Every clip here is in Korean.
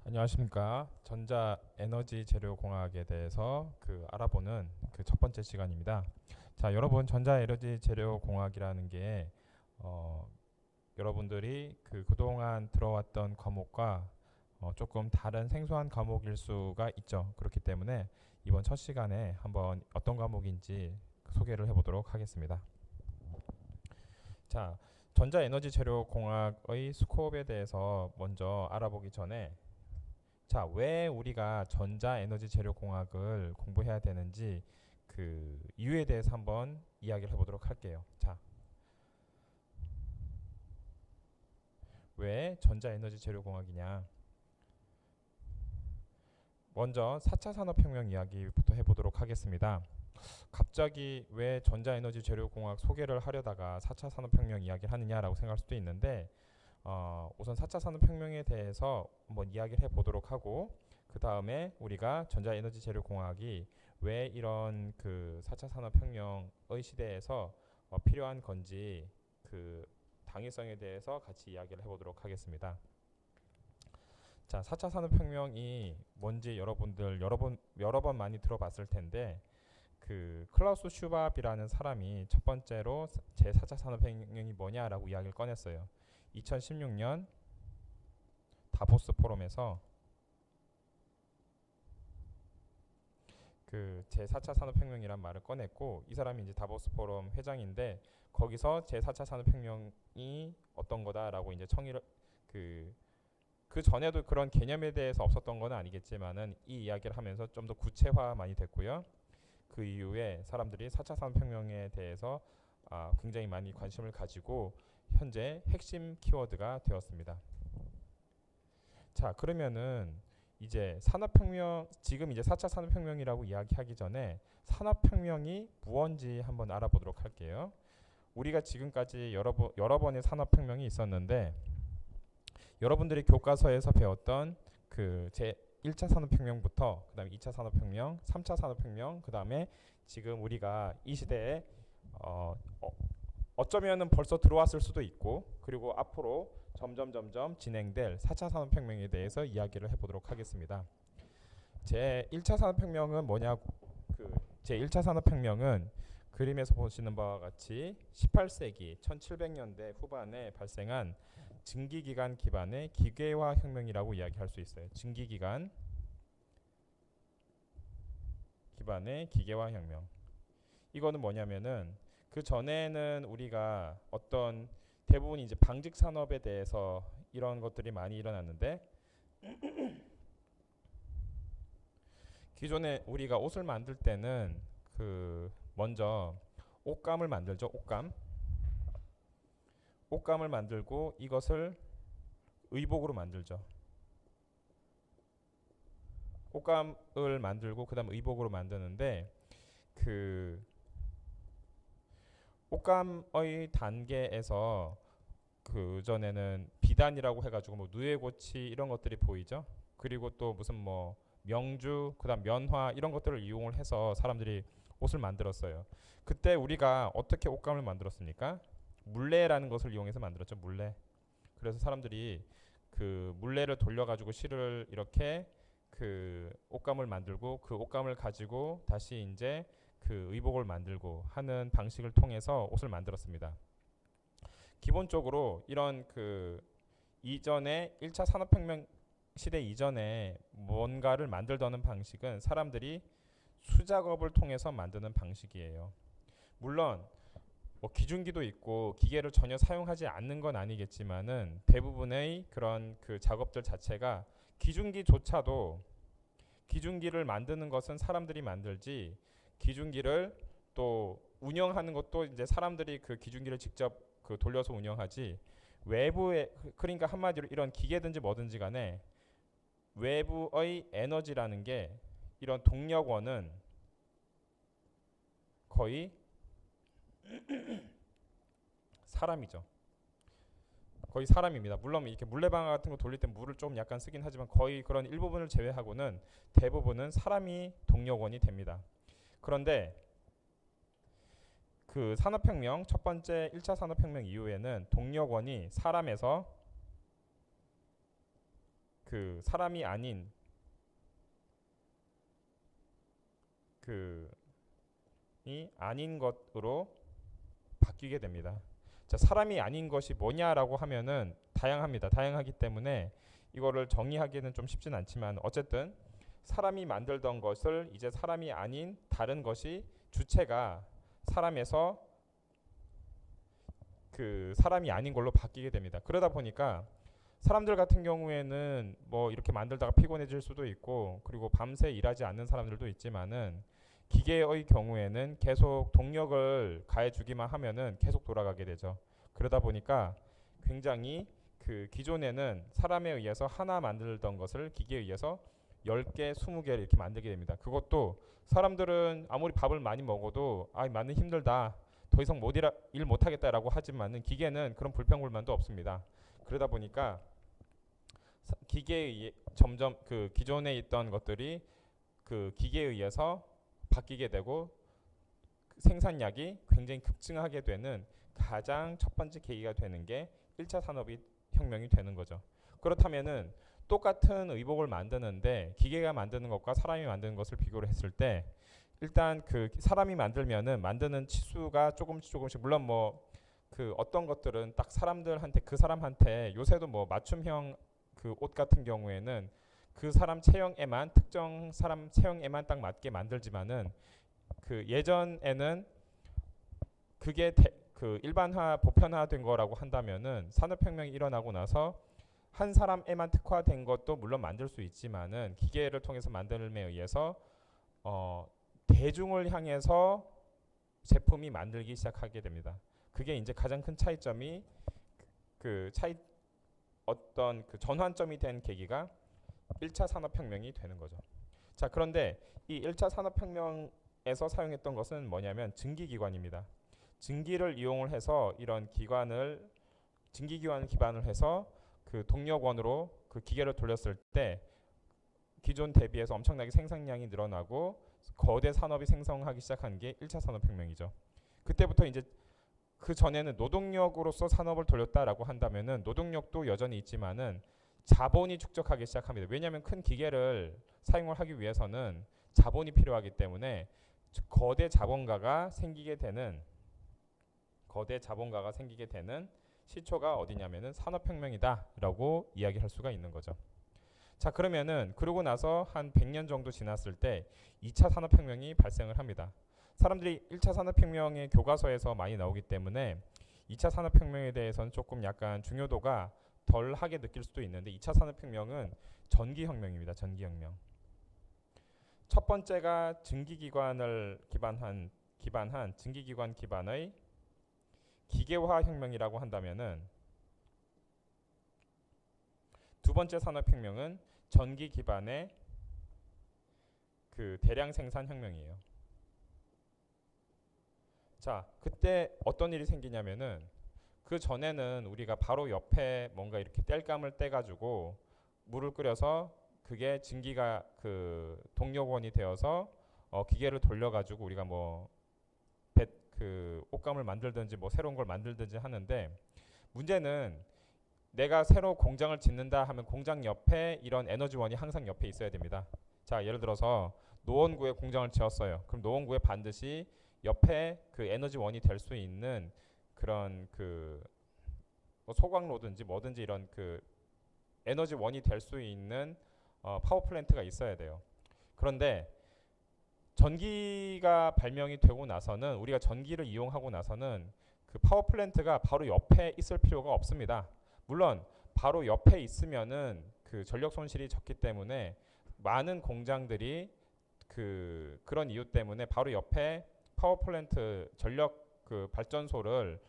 안녕하십니까. 전자에너지 재료공학에 대해서 알아보는 첫 번째 시간입니다. 자, 여러분 전자에너지 재료공학이라는 게 여러분들이 그동안 들어왔던 과목과 조금 다른 생소한 과목일 수가 있죠. 그렇기 때문에 이번 첫 시간에 한번 어떤 과목인지 소개를 해보도록 하겠습니다. 자, 전자에너지 재료공학의 스코프에 대해서 먼저 알아보기 전에 자, 왜 우리가 전자에너지 재료공학을 공부해야 되는지 그 이유에 대해서 한번 이야기를 해보도록 할게요. 자, 왜 전자에너지 재료공학이냐? 먼저 4차 산업혁명 이야기부터 해보도록 하겠습니다. 갑자기 왜 전자에너지 재료공학 소개를 하려다가 4차 산업혁명 이야기를 하느냐라고 생각할 수도 있는데 우선 4차 산업혁명에 대해서 한번 이야기를 해보도록 하고 그 다음에 우리가 전자에너지 재료공학이 왜 이런 4차 산업혁명의 시대에서 필요한 건지 그 당위성에 대해서 같이 이야기를 해보도록 하겠습니다. 자, 4차 산업혁명이 뭔지 여러분들 여러 번 많이 들어봤을 텐데 클라우스 슈밥이라는 사람이 첫 번째로 제4차 산업혁명이 뭐냐라고 이야기를 꺼냈어요. 2016년 다보스 포럼에서 제4차 산업혁명이란 말을 꺼냈고 이 사람이 이제 다보스 포럼 회장인데 거기서 제4차 산업혁명이 어떤 거다라고 이제 청의를 그 전에도 그런 개념에 대해서 없었던 건 아니겠지만은 이 이야기를 하면서 좀 더 구체화 많이 됐고요. 그 이후에 사람들이 4차 산업혁명에 대해서 굉장히 많이 관심을 가지고 현재 핵심 키워드가 되었습니다. 자, 그러면은 이제 산업혁명, 지금 이제 4차 산업혁명이라고 이야기하기 전에 산업혁명이 무언지 한번 알아보도록 할게요. 우리가 지금까지 여러 번의 산업혁명이 있었는데 여러분들이 교과서에서 배웠던 제 1차 산업혁명부터 그 다음에 2차 산업혁명, 3차 산업혁명, 그 다음에 지금 우리가 이 시대에 어쩌면은 벌써 들어왔을 수도 있고 그리고 앞으로 점점 진행될 4차 산업혁명에 대해서 이야기를 해보도록 하겠습니다. 제 1차 산업혁명은 뭐냐고 제 1차 산업혁명은 그림에서 보시는 바와 같이 18세기 1700년대 후반에 발생한 증기기관 기반의 기계화 혁명이라고 이야기할 수 있어요. 증기기관 기반의 기계화 혁명. 이거는 뭐냐면은 그 전에는 우리가 어떤 대부분 이제 방직 산업에 대해서 이런 것들이 많이 일어났는데 기존에 우리가 옷을 만들 때는 먼저 옷감을 만들죠. 옷감을 만들고 이것을 의복으로 만들죠. 옷감을 만들고 그다음 의복으로 만드는데 그 옷감의 단계에서 그 전에는 비단이라고 해가지고 뭐 누에고치 이런 것들이 보이죠. 그리고 또 무슨 뭐 명주, 그다음 면화 이런 것들을 이용을 해서 사람들이 옷을 만들었어요. 그때 우리가 어떻게 옷감을 만들었습니까? 물레라는 것을 이용해서 만들었죠. 물레. 그래서 사람들이 물레를 돌려가지고 실을 이렇게 옷감을 만들고 그 옷감을 가지고 다시 이제 의복을 만들고 하는 방식을 통해서 옷을 만들었습니다. 기본적으로 이런 이전에 1차 산업혁명 시대 이전에 뭔가를 만들던 방식은 사람들이 수작업을 통해서 만드는 방식이에요. 물론 뭐 기중기도 있고 기계를 전혀 사용하지 않는 건 아니겠지만은 대부분의 그런 작업들 자체가 기중기조차도 기중기를 만드는 것은 사람들이 만들지 기중기를 또 운영하는 것도 이제 사람들이 기중기를 직접 돌려서 운영하지 외부에 그러니까 한마디로 이런 기계든지 뭐든지 간에 외부의 에너지라는 게 이런 동력원은 거의 사람이죠. 거의 사람입니다. 물론 이렇게 물레방아 같은 거 돌릴 때 물을 좀 약간 쓰긴 하지만 거의 그런 일부분을 제외하고는 대부분은 사람이 동력원이 됩니다. 그런데 산업혁명 첫 번째 1차 산업혁명 이후에는 동력원이 사람에서 그 사람이 아닌 그 이 아닌 것으로 바뀌게 됩니다. 자, 사람이 아닌 것이 뭐냐라고 하면은 다양합니다. 다양하기 때문에 이거를 정의하기는 좀 쉽진 않지만 어쨌든 사람이 만들던 것을 이제 사람이 아닌 다른 것이 주체가 사람에서 그 사람이 아닌 걸로 바뀌게 됩니다. 그러다 보니까 사람들 같은 경우에는 뭐 이렇게 만들다가 피곤해질 수도 있고 그리고 밤새 일하지 않는 사람들도 있지만은 기계의 경우에는 계속 동력을 가해주기만 하면은 계속 돌아가게 되죠. 그러다 보니까 굉장히 그 기존에는 사람에 의해서 하나 만들던 것을 기계에 의해서 10개, 20개를 이렇게 만들게 됩니다. 그것도 사람들은 아무리 밥을 많이 먹어도 아, 많이 힘들다. 더 이상 일 못하겠다라고 하지만은 기계는 그런 불평불만도 없습니다. 그러다 보니까 기계에 의해 점점 그 기존에 있던 것들이 그 기계에 의해서 바뀌게 되고 생산량이 굉장히 급증하게 되는 가장 첫 번째 계기가 되는 게 1차 산업혁명이 되는 거죠. 그렇다면은 똑같은 의복을 만드는데 기계가 만드는 것과 사람이 만드는 것을 비교를 했을 때 일단 그 사람이 만들면은 만드는 치수가 조금씩 물론 뭐 그 어떤 것들은 딱 사람들한테 그 사람한테 요새도 뭐 맞춤형 그 옷 같은 경우에는 그 사람 체형에만 특정 사람 체형에만 딱 맞게 만들지만은 그 예전에는 그게 그 일반화 보편화된 거라고 한다면은 산업혁명이 일어나고 나서 한 사람에만 특화된 것도 물론 만들 수 있지만은 기계를 통해서 만듦에 의해서 대중을 향해서 제품이 만들기 시작하게 됩니다. 그게 이제 가장 큰 차이점이 그 차이 어떤 그 전환점이 된 계기가 1차 산업혁명이 되는 거죠. 자, 그런데 이 1차 산업혁명에서 사용했던 것은 뭐냐면 증기기관입니다. 증기를 이용을 해서 이런 기관을 증기기관을 기반을 해서 그 동력원으로 그 기계를 돌렸을 때 기존 대비해서 엄청나게 생산량이 늘어나고 거대 산업이 생성하기 시작한 게 1차 산업혁명이죠. 그때부터 이제 그 전에는 노동력으로서 산업을 돌렸다라고 한다면은 노동력도 여전히 있지만은 자본이 축적하기 시작합니다. 왜냐하면 큰 기계를 사용을 하기 위해서는 자본이 필요하기 때문에 거대 자본가가 생기게 되는 시초가 어디냐면은 산업혁명이다라고 이야기할 수가 있는 거죠. 자, 그러면은 그러고 나서 한 100년 정도 지났을 때 2차 산업혁명이 발생을 합니다. 사람들이 1차 산업혁명의 교과서에서 많이 나오기 때문에 2차 산업혁명에 대해서는 조금 약간 중요도가 덜하게 느낄 수도 있는데 2차 산업혁명은 전기혁명입니다. 전기혁명. 첫 번째가 증기기관을 기반한 증기기관 기반의 기계화 혁명이라고 한다면은 두 번째 산업혁명은 전기 기반의 그 대량 생산 혁명이에요. 자, 그때 어떤 일이 생기냐면은 그 전에는 우리가 바로 옆에 뭔가 이렇게 땔감을 떼가지고 물을 끓여서 그게 증기가 그 동력원이 되어서 기계를 돌려가지고 우리가 뭐 그 옷감을 만들든지 뭐 새로운 걸 만들든지 하는데 문제는 내가 새로 공장을 짓는다 하면 공장 옆에 이런 에너지원이 항상 옆에 있어야 됩니다. 자, 예를 들어서 노원구에 공장을 지었어요. 그럼 노원구에 반드시 옆에 그 에너지원이 될 수 있는 그런 그 뭐 소각로든지 뭐든지 이런 그 에너지원이 될 수 있는 파워플랜트가 있어야 돼요. 그런데 전기가 발명이 되고 나서는 우리가 전기를 이용하고 나서는 그 파워플랜트가 바로 옆에 있을 필요가 없습니다. 물론 바로 옆에 있으면은 그 전력 손실이 적기 때문에 많은 공장들이 그런 이유 때문에 바로 옆에 파워플랜트 전력 그 발전소를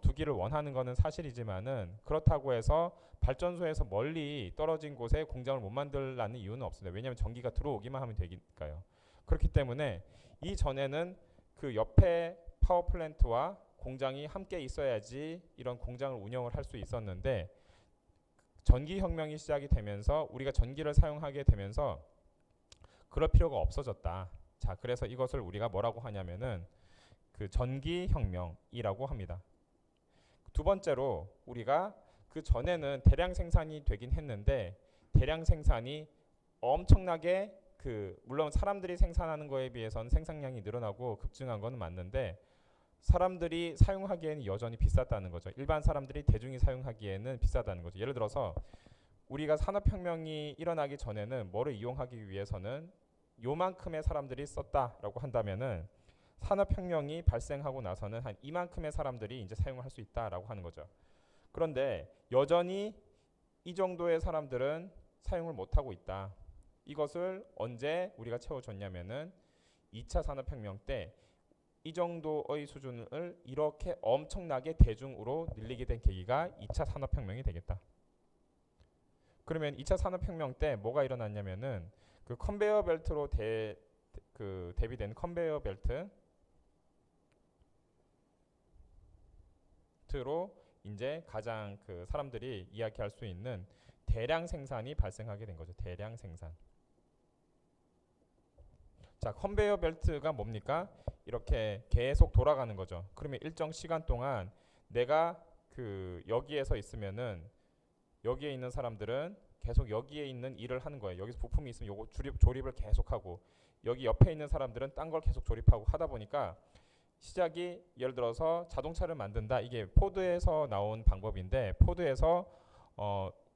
두기를 원하는 것은 사실이지만은 그렇다고 해서 발전소에서 멀리 떨어진 곳에 공장을 못 만들라는 이유는 없습니다. 왜냐하면 전기가 들어오기만 하면 되니까요. 그렇기 때문에 이전에는 그 옆에 파워플랜트와 공장이 함께 있어야지 이런 공장을 운영을 할 수 있었는데 전기혁명이 시작이 되면서 우리가 전기를 사용하게 되면서 그럴 필요가 없어졌다. 자, 그래서 이것을 우리가 뭐라고 하냐면은 그 전기혁명이라고 합니다. 두 번째로 우리가 그 전에는 대량 생산이 되긴 했는데 대량 생산이 엄청나게 물론 사람들이 생산하는 거에 비해서는 생산량이 늘어나고 급증한 거는 맞는데 사람들이 사용하기에는 여전히 비쌌다는 거죠. 일반 사람들이 대중이 사용하기에는 비싸다는 거죠. 예를 들어서 우리가 산업혁명이 일어나기 전에는 뭐를 이용하기 위해서는 요만큼의 사람들이 썼다라고 한다면은 산업혁명이 발생하고 나서는 한 이만큼의 사람들이 이제 사용을 할 수 있다라고 하는 거죠. 그런데 여전히 이 정도의 사람들은 사용을 못하고 있다. 이것을 언제 우리가 채워줬냐면은 2차 산업혁명 때 이 정도의 수준을 이렇게 엄청나게 대중으로 늘리게 된 계기가 2차 산업혁명이 되겠다. 그러면 2차 산업혁명 때 뭐가 일어났냐면은 그 컨베이어 벨트로 대비된 컨베이어 벨트로 이제 가장 사람들이 이야기할 수 있는 대량 생산이 발생하게 된 거죠. 대량 생산. 자, 컨베이어 벨트가 뭡니까? 이렇게 계속 돌아가는 거죠. 그러면 일정 시간 동안 내가 여기에서 있으면은 여기에 있는 사람들은 계속 여기에 있는 일을 하는 거예요. 여기서 부품이 있으면 요거 조립을 계속하고 여기 옆에 있는 사람들은 딴 걸 계속 조립하고 하다 보니까 시작이 예를 들어서 자동차를 만든다. 이게 포드에서 나온 방법인데 포드에서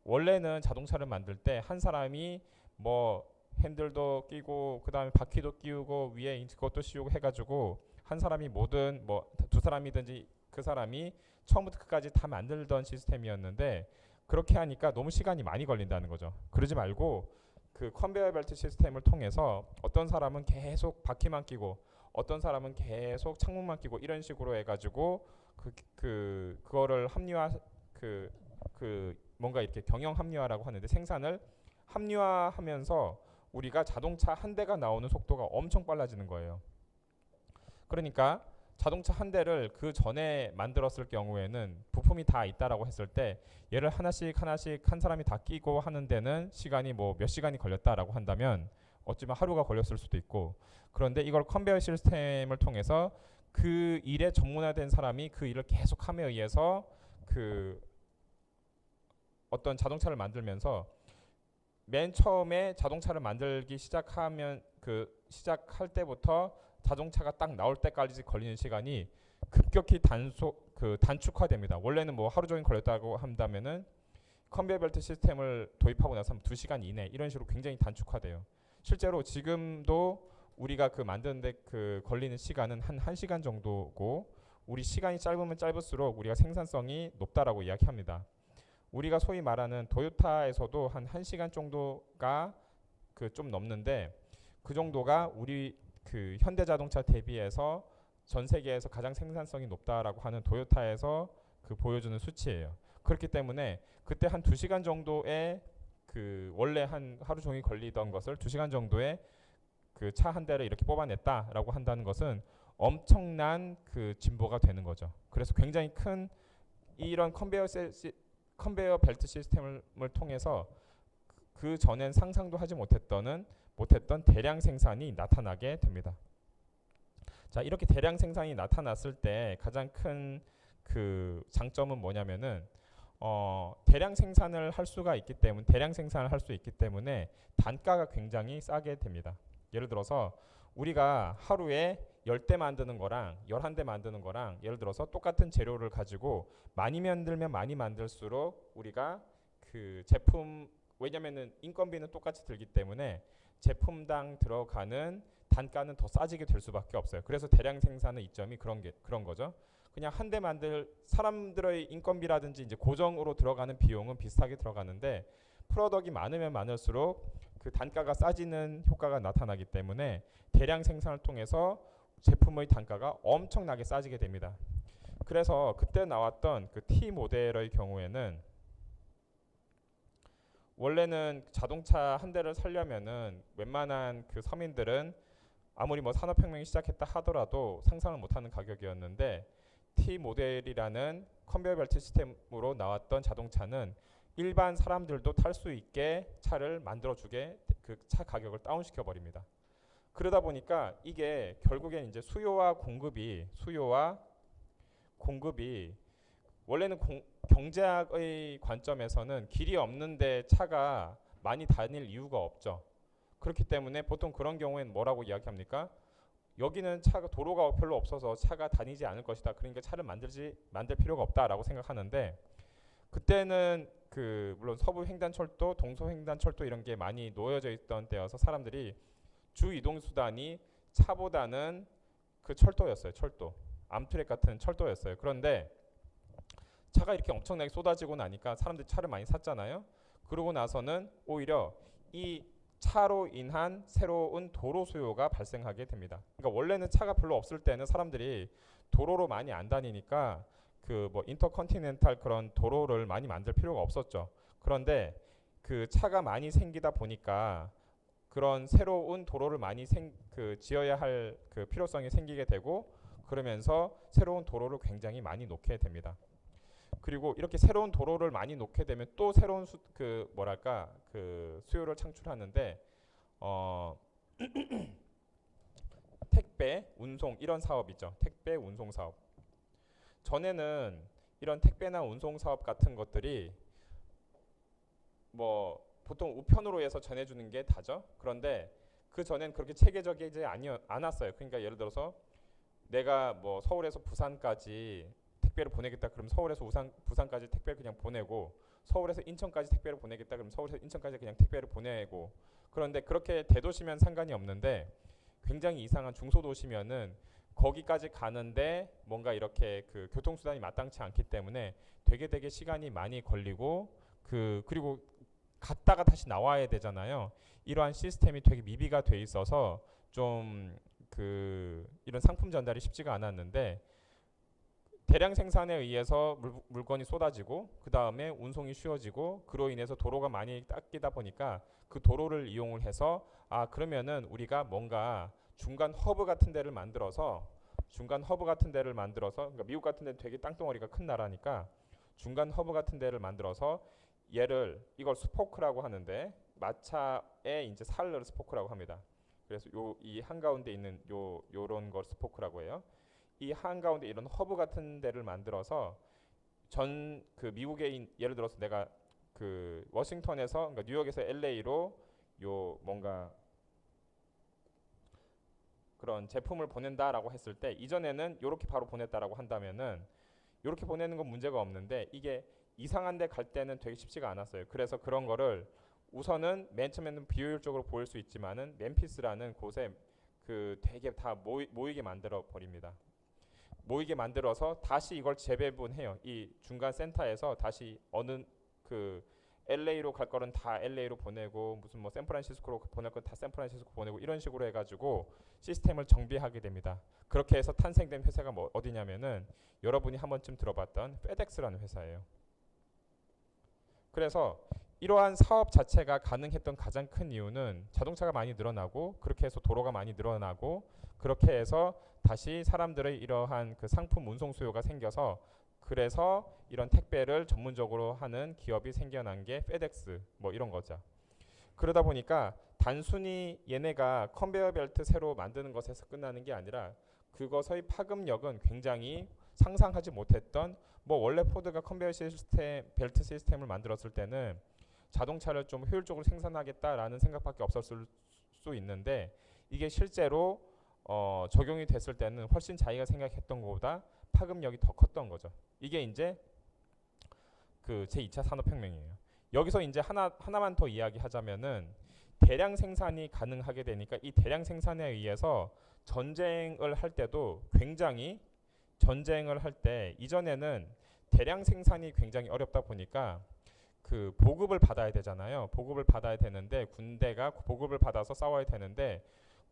원래는 자동차를 만들 때 한 사람이 뭐 핸들도 끼고 그 다음에 바퀴도 끼우고 위에 그것도 씌우고 해가지고 한 사람이 뭐든 뭐 두 사람이든지 그 사람이 처음부터 끝까지 다 만들던 시스템이었는데 그렇게 하니까 너무 시간이 많이 걸린다는 거죠. 그러지 말고 그 컨베이어 벨트 시스템을 통해서 어떤 사람은 계속 바퀴만 끼고 어떤 사람은 계속 창문만 끼고 이런 식으로 해가지고 그거를 합리화 뭔가 이렇게 경영 합리화라고 하는데 생산을 합리화하면서 우리가 자동차 한 대가 나오는 속도가 엄청 빨라지는 거예요. 그러니까 자동차 한 대를 그 전에 만들었을 경우에는 부품이 다 있다라고 했을 때 얘를 하나씩 한 사람이 다 끼고 하는 데는 시간이 뭐 몇 시간이 걸렸다라고 한다면 어쩌면 하루가 걸렸을 수도 있고 그런데 이걸 컨베이어 시스템을 통해서 그 일에 전문화된 사람이 그 일을 계속함에 의해서 어떤 자동차를 만들면서 맨 처음에 자동차를 만들기 시작할 때부터 자동차가 딱 나올 때까지 걸리는 시간이 급격히 단축화됩니다. 원래는 뭐 하루 종일 걸렸다고 한다면은 컨베이어 벨트 시스템을 도입하고 나서 2시간 이내 이런 식으로 굉장히 단축화돼요. 실제로 지금도 우리가 만드는데 걸리는 시간은 한 1시간 정도고 우리 시간이 짧으면 짧을수록 우리가 생산성이 높다라고 이야기합니다. 우리가 소위 말하는 도요타에서도 한 1시간 정도가 좀 넘는데 그 정도가 우리 현대자동차 대비해서 전 세계에서 가장 생산성이 높다라고 하는 도요타에서 보여주는 수치예요. 그렇기 때문에 그때 한 2시간 정도의 원래 한 하루 종일 걸리던 것을 2시간 정도에 차 한 대를 이렇게 뽑아냈다라고 한다는 것은 엄청난 진보가 되는 거죠. 그래서 굉장히 큰 이런 컨베이어 벨트 시스템을 통해서 그 전엔 상상도 하지 못했던 대량 생산이 나타나게 됩니다. 자, 이렇게 대량 생산이 나타났을 때 가장 큰 장점은 뭐냐면은 대량 생산을 할 수 있기 때문에 단가가 굉장히 싸게 됩니다. 예를 들어서 우리가 하루에 10대 만드는 거랑 11대 만드는 거랑 예를 들어서 똑같은 재료를 가지고 많이 만들면 많이 만들수록 우리가 제품 왜냐면은 인건비는 똑같이 들기 때문에 제품당 들어가는 단가는 더 싸지게 될 수밖에 없어요. 그래서 대량 생산의 이점이 그런 거죠. 그냥 한 대 만들 사람들의 인건비라든지 이제 고정으로 들어가는 비용은 비슷하게 들어가는데 프로덕이 많으면 많을수록 단가가 싸지는 효과가 나타나기 때문에 대량 생산을 통해서 제품의 단가가 엄청나게 싸지게 됩니다. 그래서 그때 나왔던 T 모델의 경우에는 원래는 자동차 한 대를 살려면은 웬만한 서민들은 아무리 뭐 산업혁명이 시작했다 하더라도 상상을 못하는 가격이었는데 T 모델이라는 컨베이어 벨트 시스템으로 나왔던 자동차는 일반 사람들도 탈 수 있게 차를 만들어주게 차 가격을 다운시켜 버립니다. 그러다 보니까 이게 결국엔 이제 수요와 공급이 원래는 경제학의 관점에서는 길이 없는데 차가 많이 다닐 이유가 없죠. 그렇기 때문에 보통 그런 경우에는 뭐라고 이야기합니까? 여기는 차가 도로가 별로 없어서 차가 다니지 않을 것이다. 그러니까 차를 만들 필요가 없다라고 생각하는데 그때는 그 물론 서부 횡단철도, 동서 횡단철도 이런 게 많이 놓여져 있던 때여서 사람들이 주 이동 수단이 차보다는 그 철도였어요. 철도. 암트랙 같은 철도였어요. 그런데 차가 이렇게 엄청나게 쏟아지고 나니까 사람들이 차를 많이 샀잖아요. 그러고 나서는 오히려 이 차로 인한 새로운 도로 수요가 발생하게 됩니다. 그러니까 원래는 차가 별로 없을 때는 사람들이 도로로 많이 안 다니니까 그 뭐 인터컨티넨탈 그런 도로를 많이 만들 필요가 없었죠. 그런데 그 차가 많이 생기다 보니까 그런 새로운 도로를 많이 지어야 할 그 필요성이 생기게 되고 그러면서 새로운 도로를 굉장히 많이 놓게 됩니다. 그리고 이렇게 새로운 도로를 많이 놓게 되면 또 새로운 그 수요를 창출하는데 어 택배, 운송 이런 사업이죠. 택배, 운송 사업. 전에는 이런 택배나 운송 사업 같은 것들이 뭐 보통 우편으로 해서 전해주는 게 다죠. 그런데 그 전엔 그렇게 체계적이지 않았어요. 그러니까 예를 들어서 내가 뭐 서울에서 부산까지 택배를 보내겠다 그러면 서울에서 부산까지 택배를 그냥 보내고 서울에서 인천까지 택배를 보내겠다 그러면 서울에서 인천까지 그냥 택배를 보내고 그런데 그렇게 대도시면 상관이 없는데 굉장히 이상한 중소도시면은 거기까지 가는데 뭔가 이렇게 그 교통수단이 마땅치 않기 때문에 되게 시간이 많이 걸리고 그리고 갔다가 다시 나와야 되잖아요. 이러한 시스템이 되게 미비가 돼 있어서 좀 이런 상품 전달이 쉽지가 않았는데 대량 생산에 의해서 물건이 쏟아지고 그 다음에 운송이 쉬워지고 그로 인해서 도로가 많이 닦이다 보니까 그 도로를 이용을 해서 그러면은 우리가 뭔가 중간 허브 같은 데를 만들어서 그러니까 미국 같은 데는 되게 땅덩어리가 큰 나라니까 중간 허브 같은 데를 만들어서 이걸 스포크라고 하는데 마차에 이제 살을 스포크라고 합니다. 그래서 이 한가운데 있는 요런 걸 스포크라고 해요. 이 한가운데 이런 허브 같은 데를 만들어서 전 그 미국에 예를 들어서 내가 그 워싱턴에서 그러니까 뉴욕에서 LA로 요 뭔가 그런 제품을 보낸다라고 했을 때 이전에는 요렇게 바로 보냈다라고 한다면은 요렇게 보내는 건 문제가 없는데 이게 이상한 데 갈 때는 되게 쉽지가 않았어요. 그래서 그런 거를 우선은 맨 처음에는 비효율적으로 보일 수 있지만은 멤피스라는 곳에 그 되게 다 모이게 만들어 버립니다. 모이게 만들어서 다시 이걸 재배분해요. 이 중간 센터에서 다시 어느 그 LA로 갈 거는 다 LA로 보내고 무슨 뭐 샌프란시스코로 보낼 건 다 샌프란시스코 보내고 이런 식으로 해가지고 시스템을 정비하게 됩니다. 그렇게 해서 탄생된 회사가 뭐 어디냐면은 여러분이 한 번쯤 들어봤던 페덱스라는 회사예요. 그래서 이러한 사업 자체가 가능했던 가장 큰 이유는 자동차가 많이 늘어나고 그렇게 해서 도로가 많이 늘어나고 그렇게 해서 다시 사람들의 이러한 그 상품 운송 수요가 생겨서 그래서 이런 택배를 전문적으로 하는 기업이 생겨난 게 페덱스 뭐 이런 거죠. 그러다 보니까 단순히 얘네가 컨베이어 벨트 새로 만드는 것에서 끝나는 게 아니라 그것의 파급력은 굉장히 상상하지 못했던 뭐 원래 포드가 컨베이어 벨트 시스템을 만들었을 때는 자동차를 좀 효율적으로 생산하겠다라는 생각밖에 없었을 수 있는데 이게 실제로 적용이 됐을 때는 훨씬 자기가 생각했던 것보다 파급력이 더 컸던 거죠. 이게 이제 그 제2차 산업혁명이에요. 여기서 이제 하나만 더 이야기하자면은 대량 생산이 가능하게 되니까 이 대량 생산에 의해서 전쟁을 할 때도 굉장히 전쟁을 할 때 이전에는 대량 생산이 굉장히 어렵다 보니까 그 보급을 받아야 되잖아요. 보급을 받아야 되는데 군대가 보급을 받아서 싸워야 되는데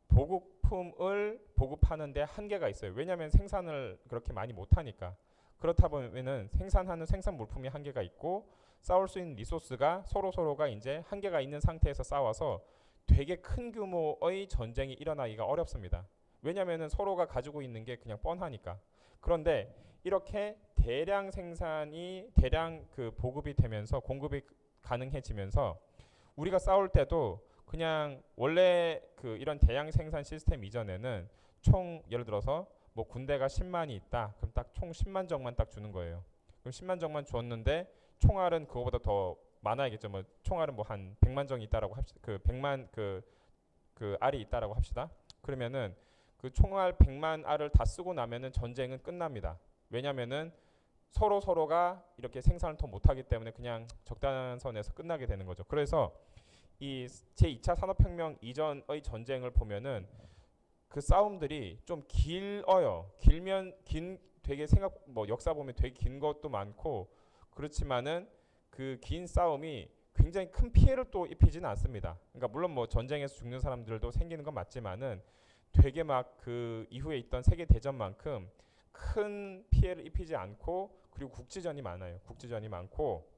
보급품을 보급하는데 한계가 있어요. 왜냐하면 생산을 그렇게 많이 못하니까. 그렇다 보면은 생산하는 생산 물품이 한계가 있고 싸울 수 있는 리소스가 서로가 이제 한계가 있는 상태에서 싸워서 되게 큰 규모의 전쟁이 일어나기가 어렵습니다. 왜냐하면은 서로가 가지고 있는 게 그냥 뻔하니까. 그런데 이렇게 대량 그 보급이 되면서 공급이 가능해지면서 우리가 싸울 때도 그냥 원래 그 이런 대량 생산 시스템 이전에는 총 예를 들어서 뭐 군대가 10만이 있다. 그럼 딱 총 10만 정만 딱 주는 거예요. 그럼 10만 정만 줬는데 총알은 그거보다 더 많아야겠죠. 뭐 총알은 뭐 한 100만 정이 있다라고 합시다. 그 100만 그 알이 있다라고 합시다. 그러면은 그 총알 100만 알을 다 쓰고 나면은 전쟁은 끝납니다. 왜냐면은 서로가 이렇게 생산을 더 못하기 때문에 그냥 적당선에서 끝나게 되는 거죠. 그래서 이 제2차 산업혁명 이전의 전쟁을 보면은 그 싸움들이 좀 길어요. 길면 되게 생각 뭐 역사 보면 되게 긴 것도 많고 그렇지만은 그 긴 싸움이 굉장히 큰 피해를 또 입히지는 않습니다. 그러니까 물론 뭐 전쟁에서 죽는 사람들도 생기는 건 맞지만은 되게 막 그 이후에 있던 세계 대전만큼 큰 피해를 입히지 않고 그리고 국지전이 많아요. 국지전이 많고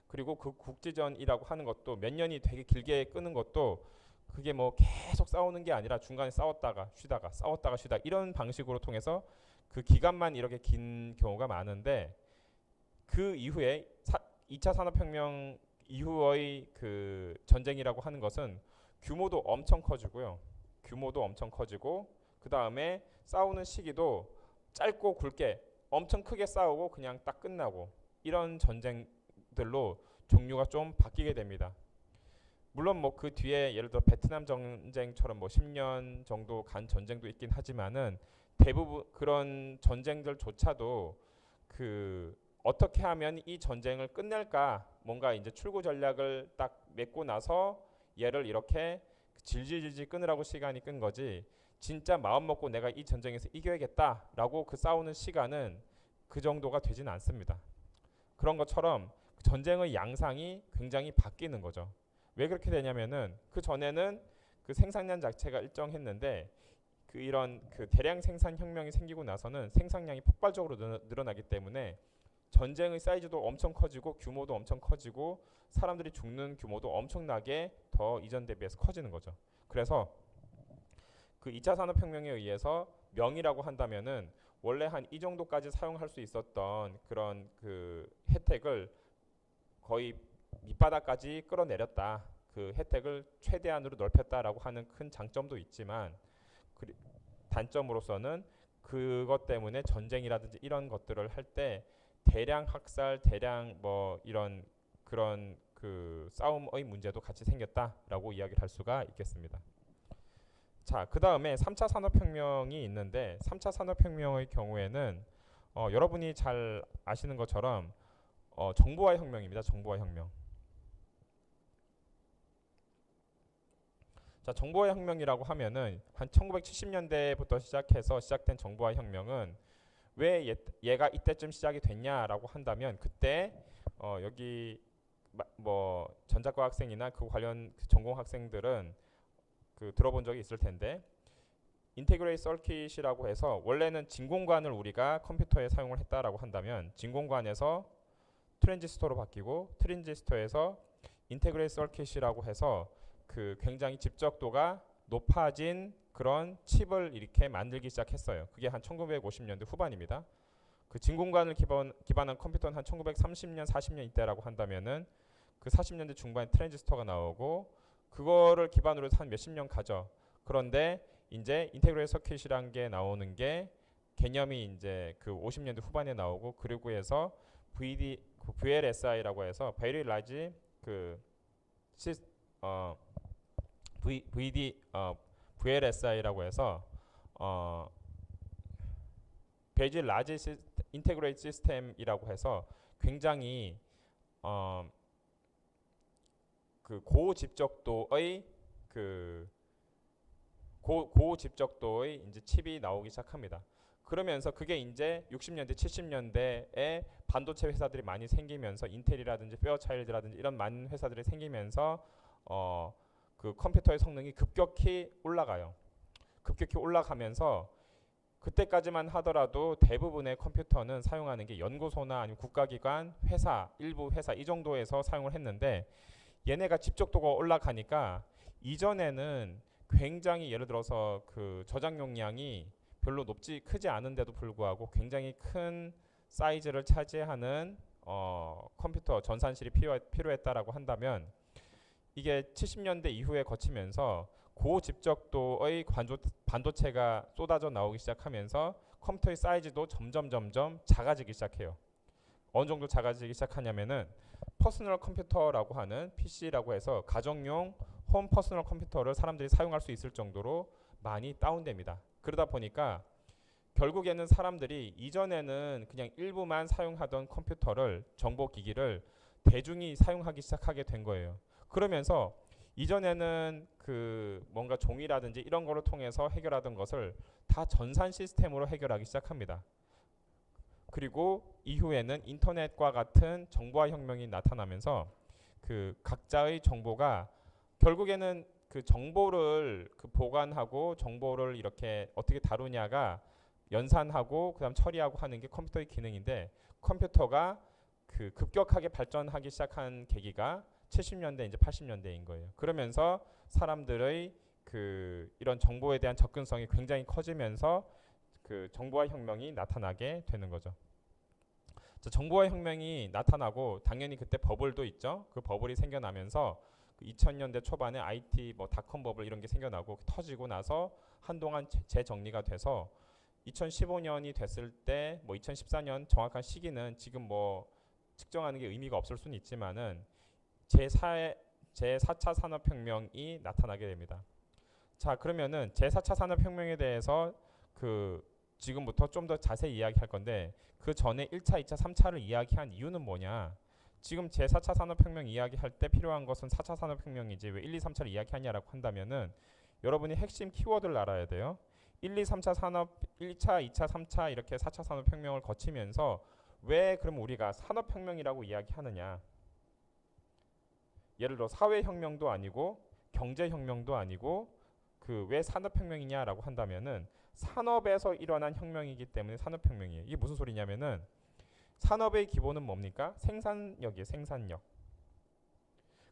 그리고 그 국지전이라고 하는 것도 몇 년이 되게 길게 끄는 것도 그게 뭐 계속 싸우는 게 아니라 중간에 싸웠다가 쉬다가 이런 방식으로 통해서 그 기간만 이렇게 긴 경우가 많은데 그 이후에 2차 산업혁명 이후의 그 전쟁이라고 하는 것은 규모도 엄청 커지고요. 규모도 엄청 커지고 그 다음에 싸우는 시기도 짧고 굵게 엄청 크게 싸우고 그냥 딱 끝나고 이런 전쟁들로 종류가 좀 바뀌게 됩니다. 물론 뭐 그 뒤에 예를 들어 베트남 전쟁처럼 뭐 10년 정도 간 전쟁도 있긴 하지만은 대부분 그런 전쟁들조차도 그 어떻게 하면 이 전쟁을 끝낼까 뭔가 이제 출구 전략을 딱 맺고 나서 얘를 이렇게 질질질질 끊으라고 시간이 끈 거지 진짜 마음 먹고 내가 이 전쟁에서 이겨야겠다라고 그 싸우는 시간은 그 정도가 되진 않습니다. 그런 것처럼 전쟁의 양상이 굉장히 바뀌는 거죠. 왜 그렇게 되냐면은 그 전에는 그 생산량 자체가 일정했는데 그 이런 그 대량 생산 혁명이 생기고 나서는 생산량이 폭발적으로 늘어나기 때문에 전쟁의 사이즈도 엄청 커지고 규모도 엄청 커지고 사람들이 죽는 규모도 엄청나게 더 이전 대비해서 커지는 거죠. 그래서 그 2차 산업혁명에 의해서 명이라고 한다면은 원래 한 이 정도까지 사용할 수 있었던 그런 그 혜택을 거의 밑바닥까지 끌어내렸다. 그 혜택을 최대한으로 넓혔다라고 하는 큰 장점도 있지만 단점으로서는 그것 때문에 전쟁이라든지 이런 것들을 할 때 대량 학살, 대량 뭐 이런 그런 그 싸움의 문제도 같이 생겼다라고 이야기를 할 수가 있겠습니다. 자, 그 다음에 3차 산업혁명이 있는데 3차 산업혁명의 경우에는 여러분이 잘 아시는 것처럼 정보화 혁명입니다. 정보화 혁명. 자, 정보화 혁명이라고 하면은 한 1970년대부터 시작된 정보화 혁명은 왜 얘가 이때쯤 시작이 됐냐라고 한다면 그때 여기 뭐 전자과 학생이나 그 관련 전공 학생들은 그 들어본 적이 있을 텐데 인테그레이트 서킷이라고 해서 원래는 진공관을 우리가 컴퓨터에 사용을 했다라고 한다면 진공관에서 트랜지스터로 바뀌고 트랜지스터에서 인테그레이트 서킷이라고 해서 그 굉장히 집적도가 높아진 그런 칩을 이렇게 만들기 시작했어요. 그게 한 1950년대 후반입니다. 그 진공관을 기반한 컴퓨터는 한 1930년, 40년 이때라고 한다면은 그 40년대 중반에 트랜지스터가 나오고 그거를 기반으로 해서 한 몇십 년 가죠. 그런데 이제 인테그레이트 서킷이라는 게 나오는 게 개념이 이제 그 50년대 후반에 나오고 그리고 해서 VLSI라고 해서 Very Large 그 VLSI라고 해서 Very Large Integrated System이라고 해서 굉장히 그 고집적도의 고집적도의 이제 칩이 나오기 시작합니다. 그러면서 그게 이제 60년대, 70년대에 반도체 회사들이 많이 생기면서 인텔이라든지 페어차일드라든지 이런 많은 회사들이 생기면서 그 컴퓨터의 성능이 급격히 올라가요. 급격히 올라가면서 그때까지만 하더라도 대부분의 컴퓨터는 사용하는 게 연구소나 아니면 국가기관, 회사, 일부 회사 이 정도에서 사용을 했는데 얘네가 집적도가 올라가니까 이전에는 굉장히 예를 들어서 그 저장 용량이 별로 크지 않은데도 불구하고 굉장히 큰 사이즈를 차지하는 컴퓨터 전산실이 필요했다라고 한다면 이게 70년대 이후에 거치면서 고집적도의 반도체가 쏟아져 나오기 시작하면서 컴퓨터의 사이즈도 점점 작아지기 시작해요. 어느 정도 작아지기 시작하냐면은 퍼스널 컴퓨터라고 하는 PC라고 해서 가정용 홈 퍼스널 컴퓨터를 사람들이 사용할 수 있을 정도로 많이 다운됩니다. 그러다 보니까 결국에는 사람들이 이전에는 그냥 일부만 사용하던 컴퓨터를 정보기기를 대중이 사용하기 시작하게 된 거예요. 그러면서 이전에는 그 뭔가 종이라든지 이런 거를 통해서 해결하던 것을 다 전산 시스템으로 해결하기 시작합니다. 그리고 이후에는 인터넷과 같은 정보화 혁명이 나타나면서 그 각자의 정보가 결국에는 그 정보를 그 보관하고 정보를 이렇게 어떻게 다루냐가 연산하고 그다음 처리하고 하는 게 컴퓨터의 기능인데 컴퓨터가 그 급격하게 발전하기 시작한 계기가 70년대 이제 80년대인 거예요. 그러면서 사람들의 그 이런 정보에 대한 접근성이 굉장히 커지면서 그 정보화 혁명이 나타나게 되는 거죠. 자, 정보화 혁명이 나타나고 당연히 그때 버블도 있죠. 그 버블이 생겨나면서 그 2000년대 초반에 IT 뭐 닷컴 버블 이런 게 생겨나고 터지고 나서 한동안 재정리가 돼서 2015년이 됐을 때 뭐 2014년 정확한 시기는 지금 뭐 측정하는 게 의미가 없을 수는 있지만은 제4차 산업혁명이 나타나게 됩니다. 자, 그러면은 제4차 산업혁명에 대해서 그 지금부터 좀 더 자세히 이야기할 건데 그 전에 1차, 2차, 3차를 이야기한 이유는 뭐냐? 지금 제4차 산업혁명 이야기할 때 필요한 것은 4차 산업혁명이지 왜 1, 2, 3차를 이야기하냐라고 한다면은 여러분이 핵심 키워드를 알아야 돼요. 1, 2, 3차 산업 1차, 2차, 3차 이렇게 4차 산업혁명을 거치면서 왜 그럼 우리가 산업혁명이라고 이야기하느냐? 예를 들어 사회혁명도 아니고 경제혁명도 아니고 그 왜 산업혁명이냐라고 한다면은 산업에서 일어난 혁명이기 때문에 산업혁명이에요. 이게 무슨 소리냐면은 산업의 기본은 뭡니까? 생산력이에요. 생산력.